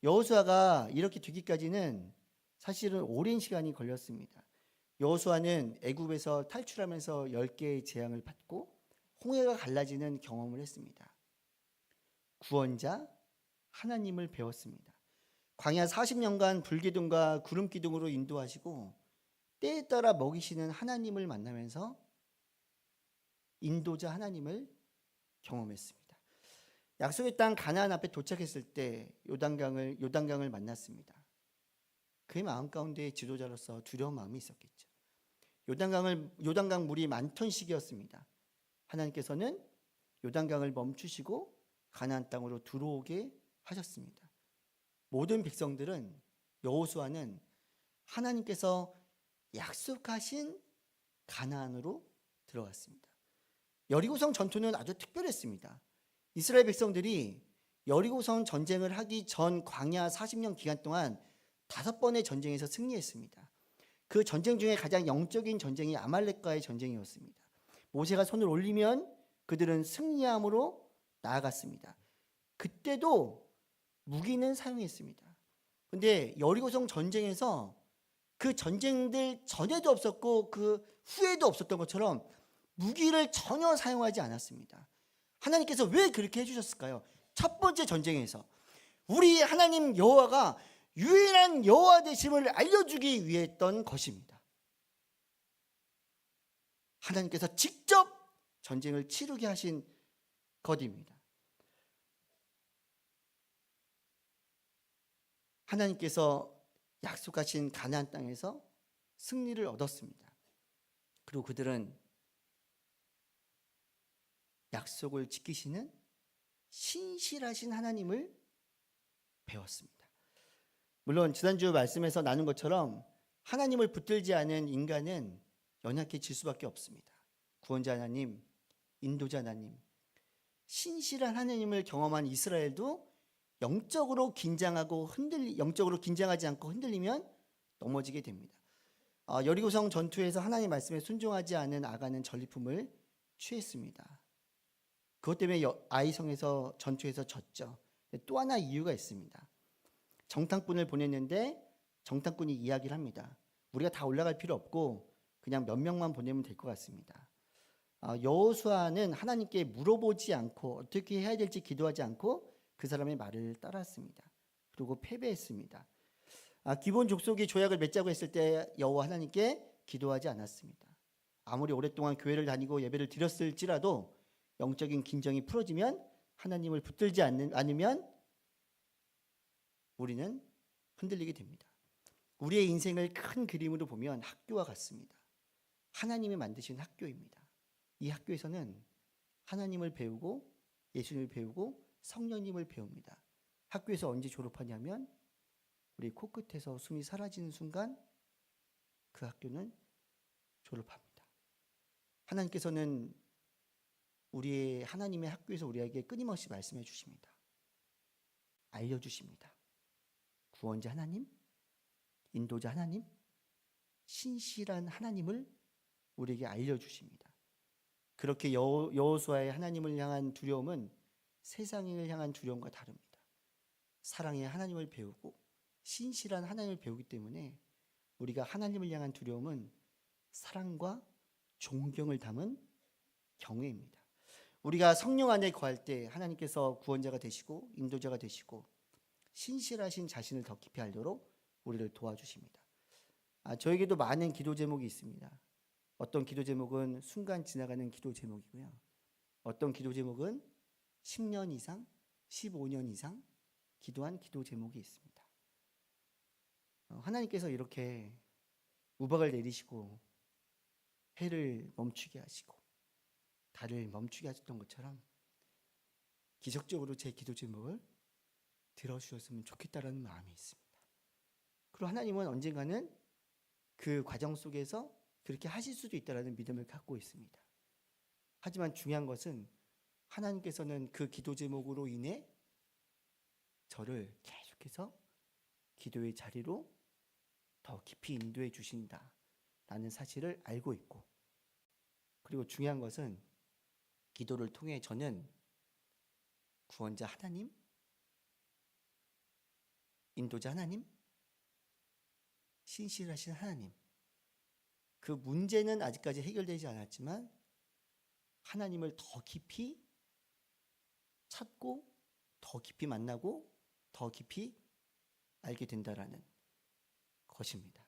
여호수아가 이렇게 되기까지는 사실은 오랜 시간이 걸렸습니다. 여호수아는 애굽에서 탈출하면서 10개의 재앙을 받고 홍해가 갈라지는 경험을 했습니다. 구원자 하나님을 배웠습니다. 광야 40년간 불기둥과 구름기둥으로 인도하시고 때에 따라 먹이시는 하나님을 만나면서 인도자 하나님을 경험했습니다. 약속의 땅 가나안 앞에 도착했을 때 요단강을 만났습니다. 그의 마음 가운데 지도자로서 두려운 마음이 있었겠죠. 요단강 물이 많던 시기였습니다. 하나님께서는 요단강을 멈추시고 가나안 땅으로 들어오게 하셨습니다. 모든 백성들은, 여호수아는 하나님께서 약속하신 가나안으로 들어갔습니다. 여리고성 전투는 아주 특별했습니다. 이스라엘 백성들이 여리고성 전쟁을 하기 전 광야 40년 기간 동안 5번의 전쟁에서 승리했습니다. 그 전쟁 중에 가장 영적인 전쟁이 아말렉과의 전쟁이었습니다. 모세가 손을 올리면 그들은 승리함으로 나아갔습니다. 그때도 무기는 사용했습니다. 그런데 여리고성 전쟁에서 그 전쟁들 전에도 없었고 그 후에도 없었던 것처럼 무기를 전혀 사용하지 않았습니다. 하나님께서 왜 그렇게 해주셨을까요? 첫 번째 전쟁에서 우리 하나님 여호와가 유일한 여호와 되심을 알려주기 위해 했던 것입니다. 하나님께서 직접 전쟁을 치르게 하신 것입니다. 하나님께서 약속하신 가나안 땅에서 승리를 얻었습니다. 그리고 그들은 약속을 지키시는 신실하신 하나님을 배웠습니다. 물론 지난주 말씀에서 나눈 것처럼 하나님을 붙들지 않은 인간은 연약해질 수밖에 없습니다. 구원자 하나님, 인도자 하나님, 신실한 하나님을 경험한 이스라엘도 영적으로 긴장하지 않고 흔들리면 넘어지게 됩니다. 여리고성 전투에서 하나님 말씀에 순종하지 않은 아간은 전리품을 취했습니다. 그것 때문에 아이성에서 전투에서 졌죠. 또 하나 이유가 있습니다. 정탐꾼을 보냈는데 정탐꾼이 이야기를 합니다. 우리가 다 올라갈 필요 없고 그냥 몇 명만 보내면 될 것 같습니다. 여호수아는 하나님께 물어보지 않고 어떻게 해야 될지 기도하지 않고 그 사람의 말을 따랐습니다. 그리고 패배했습니다. 기본 족속이 조약을 맺자고 했을 때 여호와 하나님께 기도하지 않았습니다. 아무리 오랫동안 교회를 다니고 예배를 드렸을지라도 영적인 긴장이 풀어지면 하나님을 붙들지 않으면 우리는 흔들리게 됩니다. 우리의 인생을 큰 그림으로 보면 학교와 같습니다. 하나님이 만드신 학교입니다. 이 학교에서는 하나님을 배우고 예수님을 배우고 성령님을 배웁니다. 학교에서 언제 졸업하냐면 우리 코끝에서 숨이 사라지는 순간 그 학교는 졸업합니다. 하나님께서는 우리의 하나님의 학교에서 우리에게 끊임없이 말씀해 주십니다. 알려주십니다. 구원자 하나님, 인도자 하나님, 신실한 하나님을 우리에게 알려주십니다. 그렇게 여호수아의 하나님을 향한 두려움은 세상을 향한 두려움과 다릅니다. 사랑의 하나님을 배우고 신실한 하나님을 배우기 때문에 우리가 하나님을 향한 두려움은 사랑과 존경을 담은 경외입니다. 우리가 성령 안에 거할 때 하나님께서 구원자가 되시고 인도자가 되시고 신실하신 자신을 더 깊이 알도록 우리를 도와주십니다. 저에게도 많은 기도 제목이 있습니다. 어떤 기도 제목은 순간 지나가는 기도 제목이고요. 어떤 기도 제목은 10년 이상, 15년 이상 기도한 기도 제목이 있습니다. 하나님께서 이렇게 우박을 내리시고 해를 멈추게 하시고 달을 멈추게 하셨던 것처럼 기적적으로 제 기도 제목을 들어주셨으면 좋겠다라는 마음이 있습니다. 그리고 하나님은 언젠가는 그 과정 속에서 그렇게 하실 수도 있다라는 믿음을 갖고 있습니다. 하지만 중요한 것은 하나님께서는 그 기도 제목으로 인해 저를 계속해서 기도의 자리로 더 깊이 인도해 주신다라는 사실을 알고 있고, 그리고 중요한 것은 기도를 통해 저는 구원자 하나님, 인도자 하나님, 신실하신 하나님, 그 문제는 아직까지 해결되지 않았지만 하나님을 더 깊이 찾고 더 깊이 만나고 더 깊이 알게 된다라는 것입니다.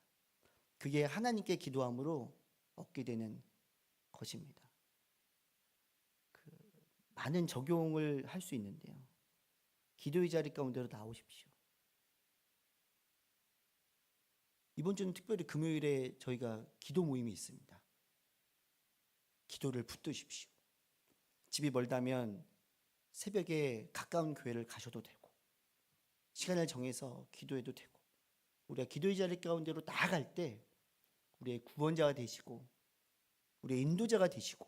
그게 하나님께 기도함으로 얻게 되는 것입니다. 많은 적용을 할 수 있는데요. 기도의 자리 가운데로 나오십시오. 이번 주는 특별히 금요일에 저희가 기도 모임이 있습니다. 기도를 붙드십시오. 집이 멀다면 새벽에 가까운 교회를 가셔도 되고, 시간을 정해서 기도해도 되고, 우리가 기도의 자리 가운데로 나아갈 때 우리의 구원자가 되시고 우리의 인도자가 되시고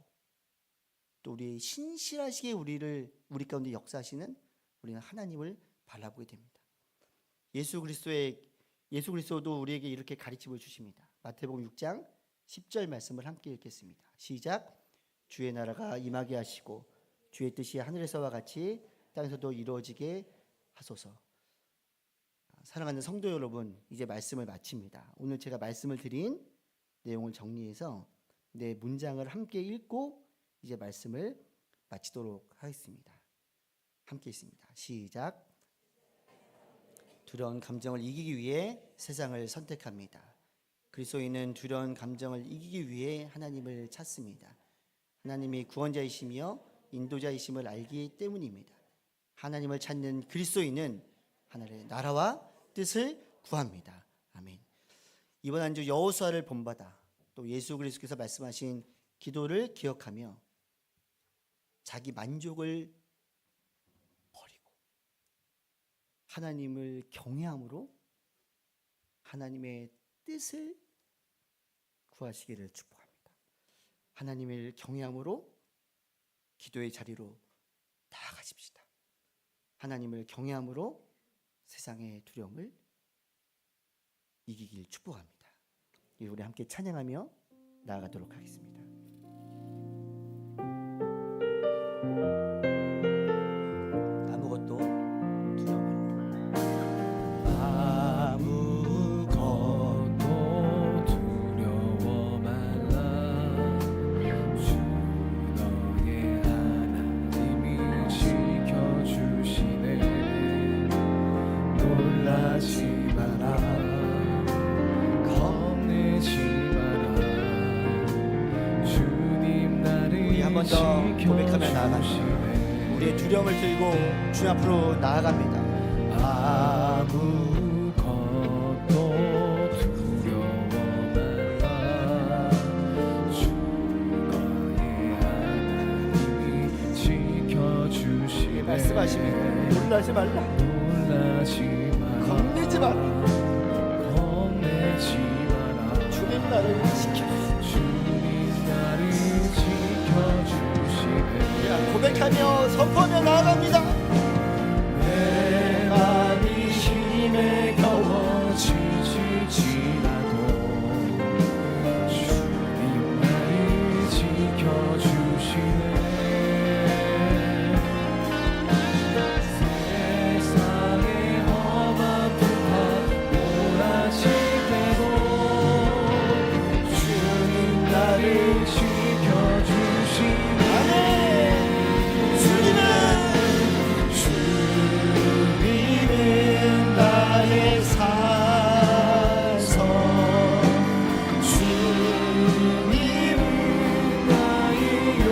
또 우리의 신실하시게 우리 가운데 역사하시는 우리는 하나님을 바라보게 됩니다. 예수 그리스도도 우리에게 이렇게 가르침을 주십니다. 마태복음 6장 10절 말씀을 함께 읽겠습니다. 시작. 주의 나라가 임하게 하시고 주의 뜻이 하늘에서와 같이 땅에서도 이루어지게 하소서. 사랑하는 성도 여러분, 이제 말씀을 마칩니다. 오늘 제가 말씀을 드린 내용을 정리해서 네 문장을 함께 읽고 이제 말씀을 마치도록 하겠습니다. 함께 있습니다. 시작. 두려운 감정을 이기기 위해 세상을 선택합니다. 그리스도인은 두려운 감정을 이기기 위해 하나님을 찾습니다. 하나님이 구원자이시며 인도자이심을 알기 때문입니다. 하나님을 찾는 그리스도인은 하늘의 나라와 뜻을 구합니다. 아멘. 이번 한 주 여호수아를 본받아 또 예수 그리스도께서 말씀하신 기도를 기억하며 자기 만족을 버리고 하나님을 경외함으로 하나님의 뜻을 구하시기를 축복합니다. 하나님을 경외함으로 기도의 자리로 나아가십시다. 하나님을 경외함으로 세상의 두려움을 이기길 축복합니다. 우리 함께 찬양하며 나아가도록 하겠습니다. 아무것도 한 번 더 고백하며 나아갑니다. 우리의 두려움을 들고 주 앞으로 나아갑니다. 아무것도 두려워 말라. 주가의 하나님이 지켜주시네. 말씀하십니다. 놀라지 말라. 놀라지 마라. 겁내지 마라. 겁내지 마라. 주님 나를 지켜주시네. 주님 나를 지켜주시네. 고백하며 선포하며 나아갑니다. 내 맘이 힘에 겨워지질지라도 주님 나를 지켜주시네. 세상의 험한 풍파 몰아칠 때도 주님 나를 지켜주시네. 주님은 나의 산성, 주님은 나의 요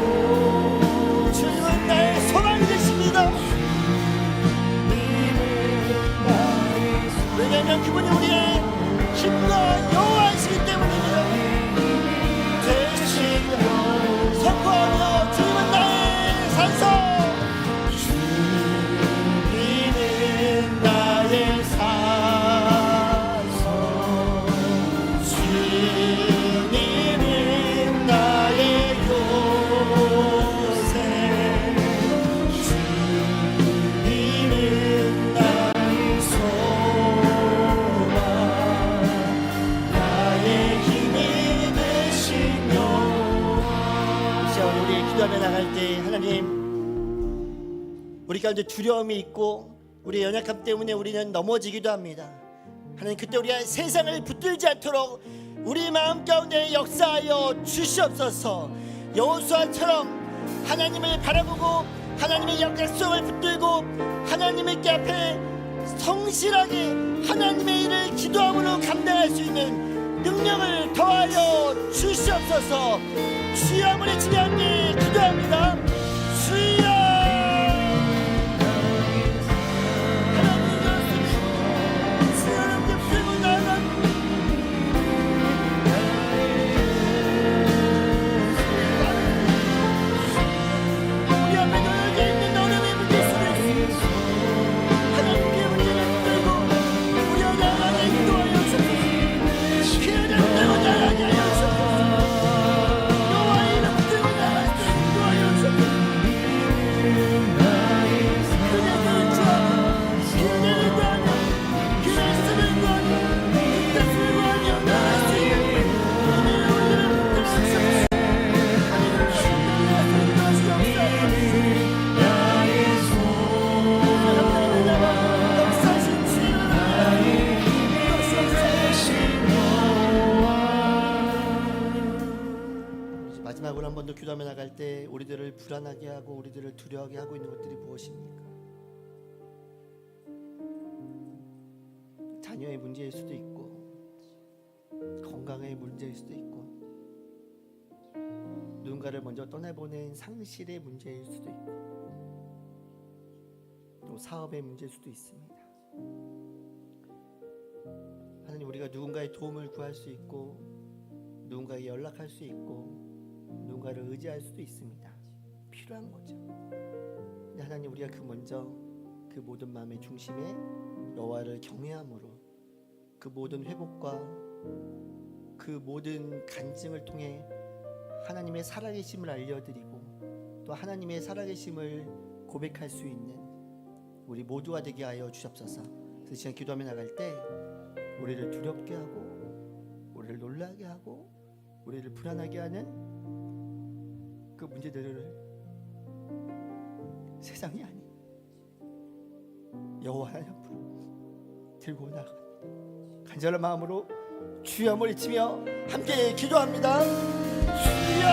주님은 나의 소망이 되십니다. 왜냐하면 그분이 우리의 힘과 여호와이시기 때문입니다. 되시며 선포하며 주님은 나의 산성, 주님은 나의 산성, 주님은 나의 요새, 주님은 나의 소망, 나의 힘이 되시며. 자, 우리 기도하며 나갈 때 하나님, 우리 가운데 두려움이 있고 우리의 연약함 때문에 우리는 넘어지기도 합니다. 하나님, 그때 우리가 세상을 붙들지 않도록 우리 마음 가운데 역사하여 주시옵소서. 여호수아처럼 하나님을 바라보고 하나님의 약속을 붙들고 하나님의 께 앞에 성실하게 하나님의 일을 기도함으로 감당할 수 있는 능력을 더하여 주시옵소서. 주여, 한번 치며 함께 기도합니다. 주여, 마지막으로 한 번 더 기도하며 나갈 때 우리들을 불안하게 하고 우리들을 두려워하게 하고 있는 것들이 무엇입니까? 자녀의 문제일 수도 있고 건강의 문제일 수도 있고 누군가를 먼저 떠나보낸 상실의 문제일 수도 있고 또 사업의 문제일 수도 있습니다. 하나님, 우리가 누군가의 도움을 구할 수 있고 누군가에게 연락할 수 있고 누군가를 의지할 수도 있습니다. 필요한 거죠. 근데 하나님, 우리가 먼저 그 모든 마음의 중심에 여호와를 경외함으로 그 모든 회복과 그 모든 간증을 통해 하나님의 살아계심을 알려드리고 또 하나님의 살아계심을 고백할 수 있는 우리 모두가 되게 하여 주옵소서. 그래서 지금 기도하며 나갈 때 우리를 두렵게 하고 우리를 놀라게 하고 우리를 불안하게 하는 그 문제들을 세상이 아닌 여호와 하나님 앞으로 들고 나가 간절한 마음으로 주여 한번 외치며 함께 기도합니다. 주여,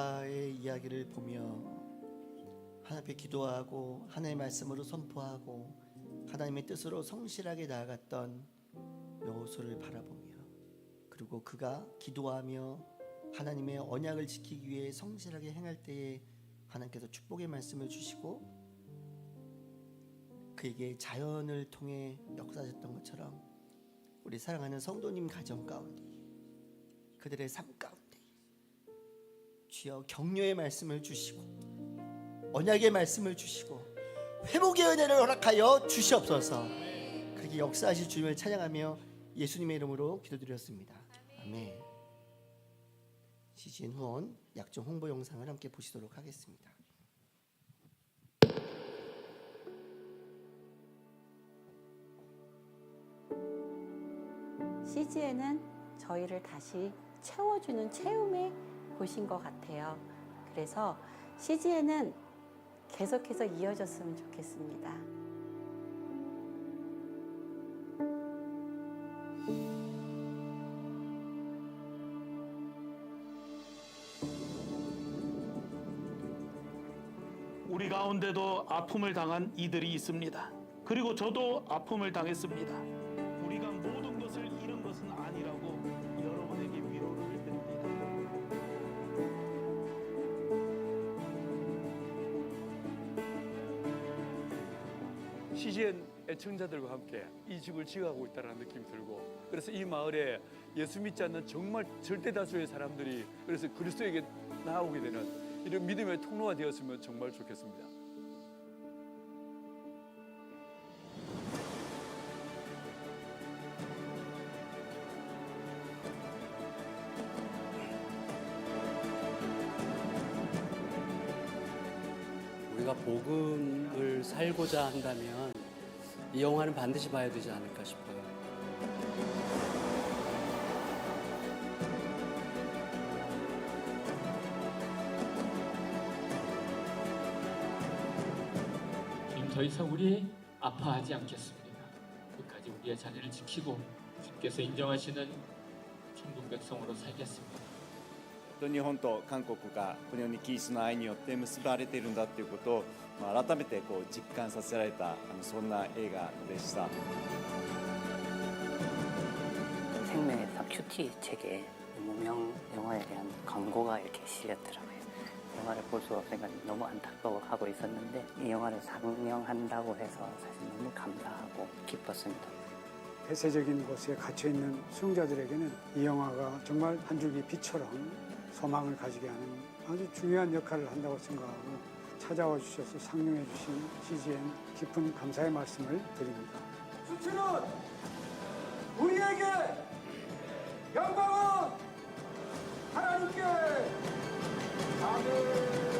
노아의 이야기를 보며 하나님 앞에 기도하고 하나님의 말씀으로 선포하고 하나님의 뜻으로 성실하게 나아갔던 여호수아를 바라보며, 그리고 그가 기도하며 하나님의 언약을 지키기 위해 성실하게 행할 때에 하나님께서 축복의 말씀을 주시고 그에게 자연을 통해 역사하셨던 것처럼 우리 사랑하는 성도님 가정 가운데, 그들의 삶 가운데 주여 격려의 말씀을 주시고 언약의 말씀을 주시고 회복의 은혜를 허락하여 주시옵소서. 그렇게 역사하실 주님을 찬양하며 예수님의 이름으로 기도드렸습니다. 아멘. CGN 후원 약정 홍보 영상을 함께 보시도록 하겠습니다. CGN은 저희를 다시 채워주는 채움의 곳인 것 같아요. 그래서 CGN은 계속해서 이어졌으면 좋겠습니다. 우리 가운데도 아픔을 당한 이들이 있습니다. 그리고 저도 아픔을 당했습니다. 우리가 모든 것을 잃은 것은 아니라고 여러분에게 위로를 드립니다. CGN 애청자들과 함께 이 집을 지어가고 있다는 느낌이 들고, 그래서 이 마을에 예수 믿지 않는 정말 절대 다수의 사람들이 그래서 그리스도에게 나아오게 되는 이런 믿음의 통로가 되었으면 정말 좋겠습니다. 우리가 복음을 살고자 한다면 이 영화는 반드시 봐야 되지 않을까 싶어요. 주님, 더 이상 우리 아파하지 않겠습니다. 끝까지 우리의 자리를 지키고 주께서 인정하시는 천국 백성으로 살겠습니다. 日本と韓国がこのようにキリストの愛によって結ばれているんだということを、改めて実感させられたそんな映画でした。 생명의 탑 큐티 책에 무명 영화에 대한 광고가 이렇게 실렸더라고요. 영화를 볼 수 없으니까 너무 안타까워하고 있었는데 이 영화를 상영한다고 해서 사실 너무 감사하고 기뻤습니다. 폐쇄적인 곳에 갇혀있는 수용자들에게는 이 영화가 정말 한 줄기 빛처럼 소망을 가지게 하는 아주 중요한 역할을 한다고 생각하고 찾아와 주셔서 상영해 주신 CGN 깊은 감사의 말씀을 드립니다. 수치는 우리에게, 영광은 하나님께. 아멘.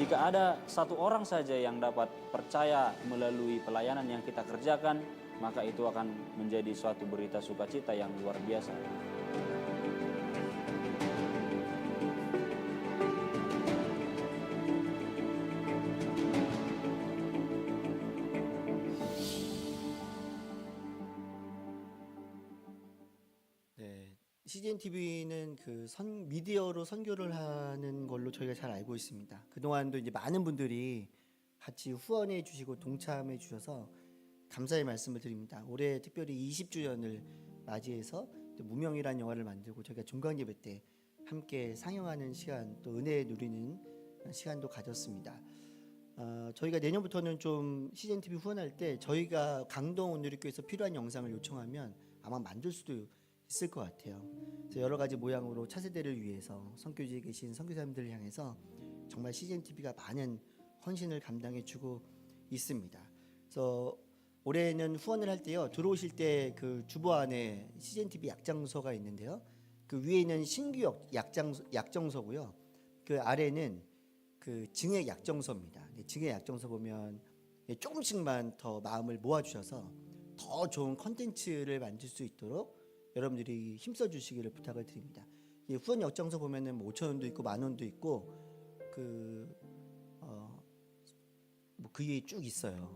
Jika ada satu orang saja yang dapat percaya melalui pelayanan yang kita kerjakan, maka itu akan menjadi suatu berita sukacita yang luar biasa. CGN TV는 그 미디어로 선교를 하는 걸로 저희가 잘 알고 있습니다. 그동안도 이제 많은 분들이 같이 후원해 주시고 동참해 주셔서 감사의 말씀을 드립니다. 올해 특별히 20주년을 맞이해서 무명이라는 영화를 만들고 저희가 종강 예배 때 함께 상영하는 시간, 또 은혜 누리는 시간도 가졌습니다. 저희가 내년부터는 좀 CGN TV 후원할 때 저희가 강동 온누리교회에서 필요한 영상을 요청하면 아마 만들 수도 있을 것 같아요. 그래서 여러 가지 모양으로 차세대를 위해서 선교지에 계신 선교사님들을 향해서 정말 CGN TV가 많은 헌신을 감당해주고 있습니다. 그래서 올해는 후원을 할 때요, 들어오실 때 그 주보 안에 CGN TV 약정서가 있는데요, 그 위에는 신규 약정서고요, 그 아래는 그 증액 약정서입니다. 증액 약정서 보면 조금씩만 더 마음을 모아주셔서 더 좋은 컨텐츠를 만들 수 있도록 여러분들이 힘써 주시기를 부탁을 드립니다. 이 후원 역정서 보면은 뭐 5천 원도 있고 10,000원도 있고 뭐 그게 쭉 있어요.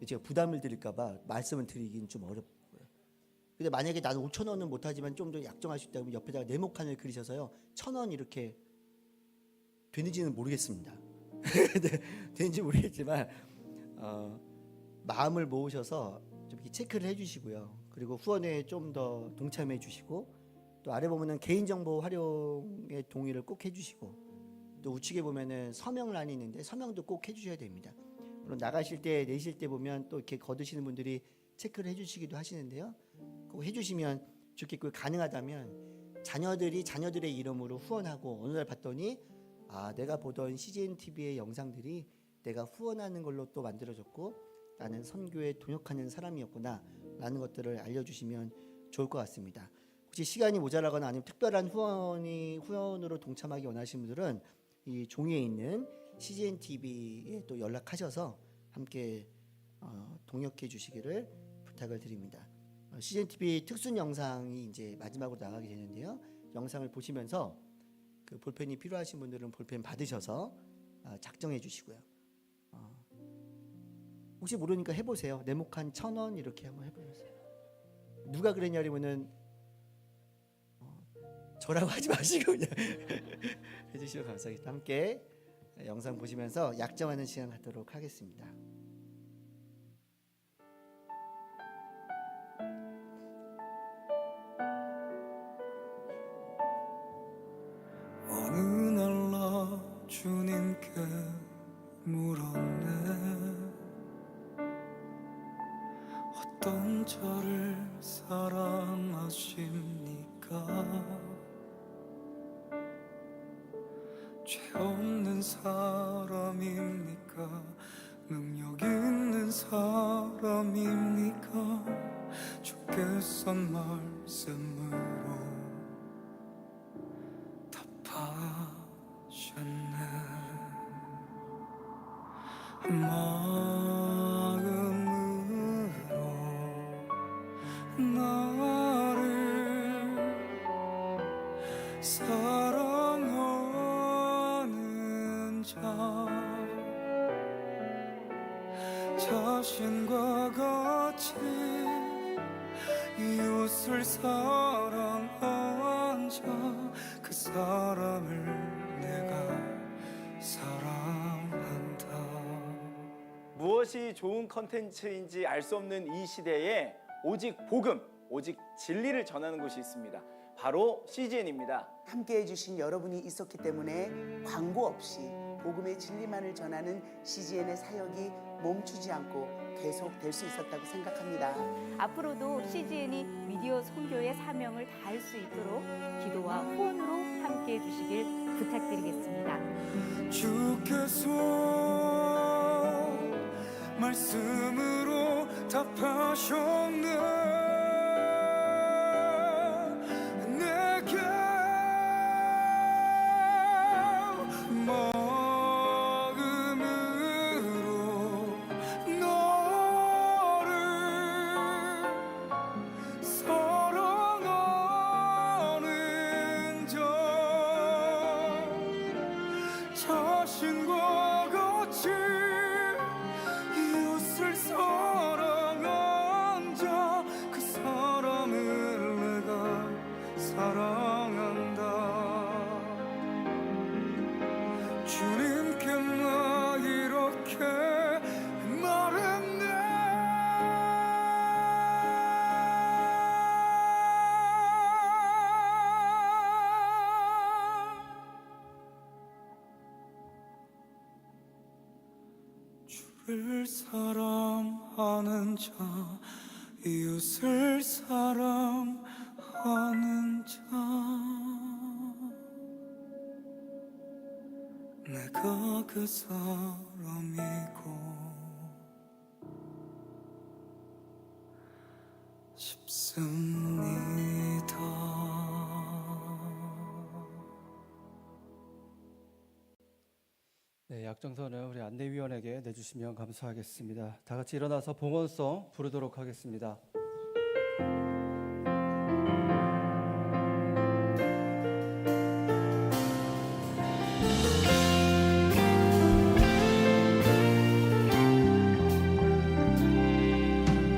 제가 부담을 드릴까봐 말씀을 드리긴 좀 어렵고요. 근데 만약에 나는 5,000원은 못하지만 좀 더 약정할 수 있다면 옆에다가 네모칸을 그리셔서요 1,000원 이렇게 되는지는 모르겠습니다. 되는지 모르겠지만 마음을 모으셔서 좀 이렇게 체크를 해주시고요. 그리고 후원에 좀 더 동참해 주시고 또 아래 보면은 개인정보 활용의 동의를 꼭 해주시고 또 우측에 보면은 서명란이 있는데 서명도 꼭 해주셔야 됩니다. 물론 나가실 때 내실 때 보면 또 이렇게 거두시는 분들이 체크를 해주시기도 하시는데요. 꼭 해주시면 좋겠고 가능하다면 자녀들이 자녀들의 이름으로 후원하고 어느 날 봤더니 아 내가 보던 CGN TV의 영상들이 내가 후원하는 걸로 또 만들어졌고 나는 선교에 동역하는 사람이었구나 라는 것들을 알려주시면 좋을 것 같습니다. 혹시 시간이 모자라거나 아니면 특별한 후원으로 동참하기 원하시는 분들은 이 종이에 있는 CGN TV에 또 연락하셔서 함께 동역해 주시기를 부탁을 드립니다. CGN TV 특순 영상이 이제 마지막으로 나가게 되는데요. 영상을 보시면서 그 볼펜이 필요하신 분들은 볼펜 받으셔서 작정해 주시고요. 혹시 모르니까 해보세요. 네모칸 1,000원 이렇게 한번 해보세요. 누가 그랬냐면은 저라고 하지 마시고 그냥 해주시면 감사하겠습니다. 함께 영상 보시면서 약정하는 시간 갖도록 하겠습니다. 어느 날 나 주님께 물었네 어떤 저를 사랑하십니까 죄 없는 사람입니까 능력 있는 사람입니까 주께서 말씀으로 답하셨네 마음으로 나를 사랑하는 자 자신과 같이 이웃을 사랑한 자 그 사람을 내가 사랑한다. 무엇이 좋은 컨텐츠인지 알 수 없는 이 시대에 오직 복음, 오직 진리를 전하는 곳이 있습니다. 바로 CGN입니다. 함께 해주신 여러분이 있었기 때문에 광고 없이 복음의 진리만을 전하는 CGN의 사역이 멈추지 않고 계속 될 수 있었다고 생각합니다. 앞으로도 CGN이 미디어 선교의 사명을 다할 수 있도록 기도와 후원으로 함께해 주시길 부탁드리겠습니다. 주께서 말씀으로 답하셨네 내게 마음으로 너를 사랑하는 자 자신과 같이 이웃을 사랑한 자 그 사람을 내가 사랑한다 주님께 나 이렇게 말했네 주를 사랑하는 자 이웃을 사랑하는 자 내가 그 사람이고 싶습니다. 네, 약정서는 우리 안내위원에게 내주시면 감사하겠습니다. 다 같이 일어나서 봉헌송 부르도록 하겠습니다.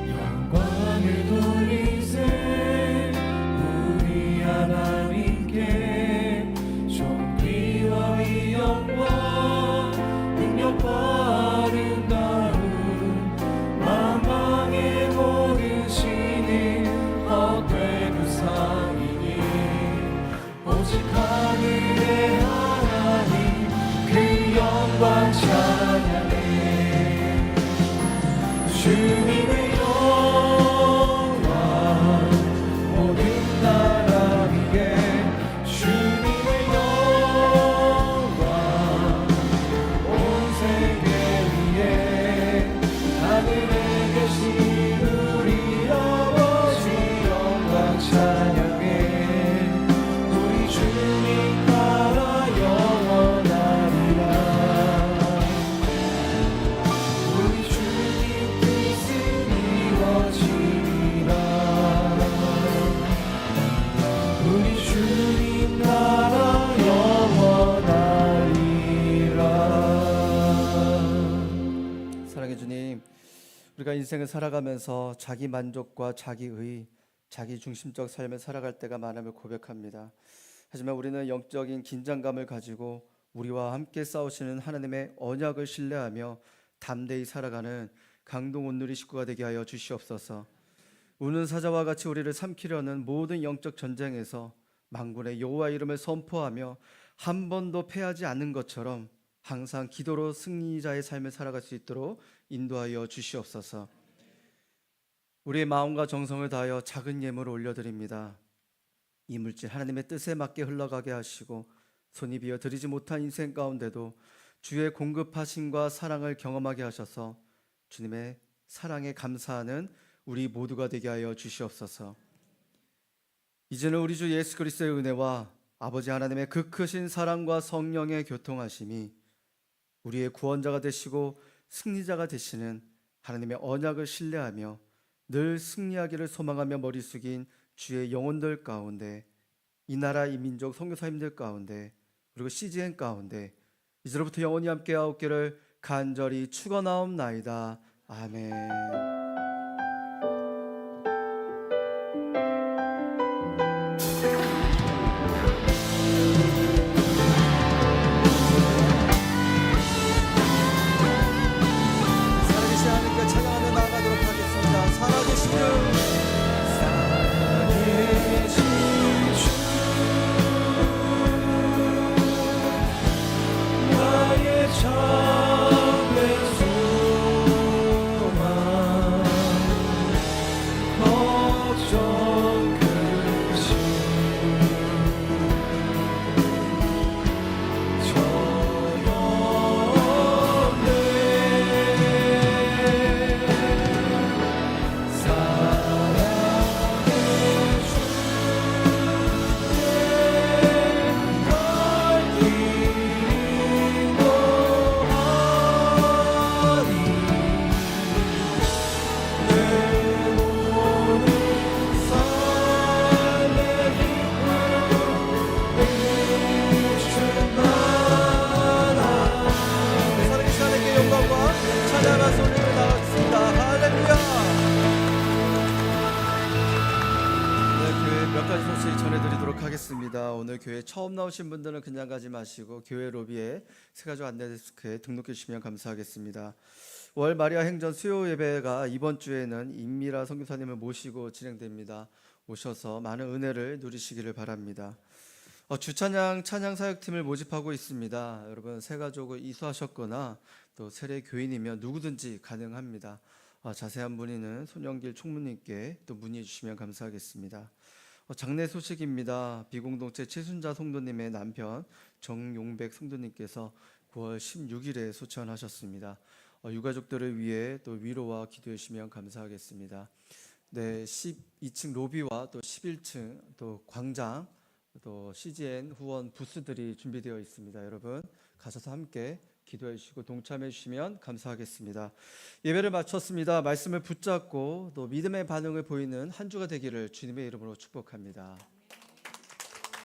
영광을 돌리세 우리 하나님께 존귀와 위엄과 능력과 아름다움 만방의 모든 신이 헛된 우상이니 오직 하늘의 하나님 그 영광 찬양해 주님의 영광 모든 나라 위에 주님의 영광 온 세계 위에 하늘에 계신 우리 아버지 영광 찬양해 우리 주님 나라 영원하리라 우리 주님 뜻은 이루어지리라 우리 주님 나라 영원하리라. 사랑해 주님, 우리가 인생을 살아가면서 자기 만족과 자기의, 자기 중심적 삶을 살아갈 때가 많음을 고백합니다. 하지만 우리는 영적인 긴장감을 가지고 우리와 함께 싸우시는 하나님의 언약을 신뢰하며 담대히 살아가는 강동 온누리 식구가 되게 하여 주시옵소서. 우는 사자와 같이 우리를 삼키려는 모든 영적 전쟁에서 만군의 여호와 이름을 선포하며 한 번도 패하지 않는 것처럼 항상 기도로 승리자의 삶을 살아갈 수 있도록 인도하여 주시옵소서. 우리의 마음과 정성을 다하여 작은 예물을 올려드립니다. 이 물질 하나님의 뜻에 맞게 흘러가게 하시고 손이 비어 드리지 못한 인생 가운데도 주의 공급하심과 사랑을 경험하게 하셔서 주님의 사랑에 감사하는 우리 모두가 되게 하여 주시옵소서. 이제는 우리 주 예수 그리스도의 은혜와 아버지 하나님의 그 크신 사랑과 성령의 교통하심이 우리의 구원자가 되시고 승리자가 되시는 하나님의 언약을 신뢰하며 늘 승리하기를 소망하며 머리 숙인 주의 영혼들 가운데, 이 나라 이 민족 선교사님들 가운데, 그리고 CGN 가운데 이제로부터 영원히 함께 하옵기를 간절히 축원하옵나이다. 아멘. 살아계신 하나님께 찬양하며 나아가도록 하겠습니다. 살아계신 나의 참된 소망 걱정 근심 살아계신 하나님께 영광과 찬양과 소리를 나가겠습니다. 할렐루야. 교회 몇 가지 소식 전해드리도록 하겠습니다. 오늘 교회 처음 나오신 분들은 그냥 가지 마시고 교회 로비에 세가족 안내데스크에 등록해 주시면 감사하겠습니다. 월 마리아 행전 수요 예배가 이번 주에는 임미라 선교사님을 모시고 진행됩니다. 오셔서 많은 은혜를 누리시기를 바랍니다. 주찬양 찬양 사역팀을 모집하고 있습니다. 여러분 세가족을 이수하셨거나 또 세례 교인이면 누구든지 가능합니다. 자세한 문의는 손영길 총무님께 또 문의해 주시면 감사하겠습니다. 장례 소식입니다. 비공동체 최순자 성도님의 남편 정용백 성도님께서 9월 16일에 소천하셨습니다. 유가족들을 위해 또 위로와 기도해 주시면 감사하겠습니다. 네, 12층 로비와 또 11층 또 광장 또 CGN 후원 부스들이 준비되어 있습니다. 여러분 가셔서 함께 기도해 주시고 동참해 주시면 감사하겠습니다. 예배를 마쳤습니다. 말씀을 붙잡고 또 믿음의 반응을 보이는 한 주가 되기를 주님의 이름으로 축복합니다.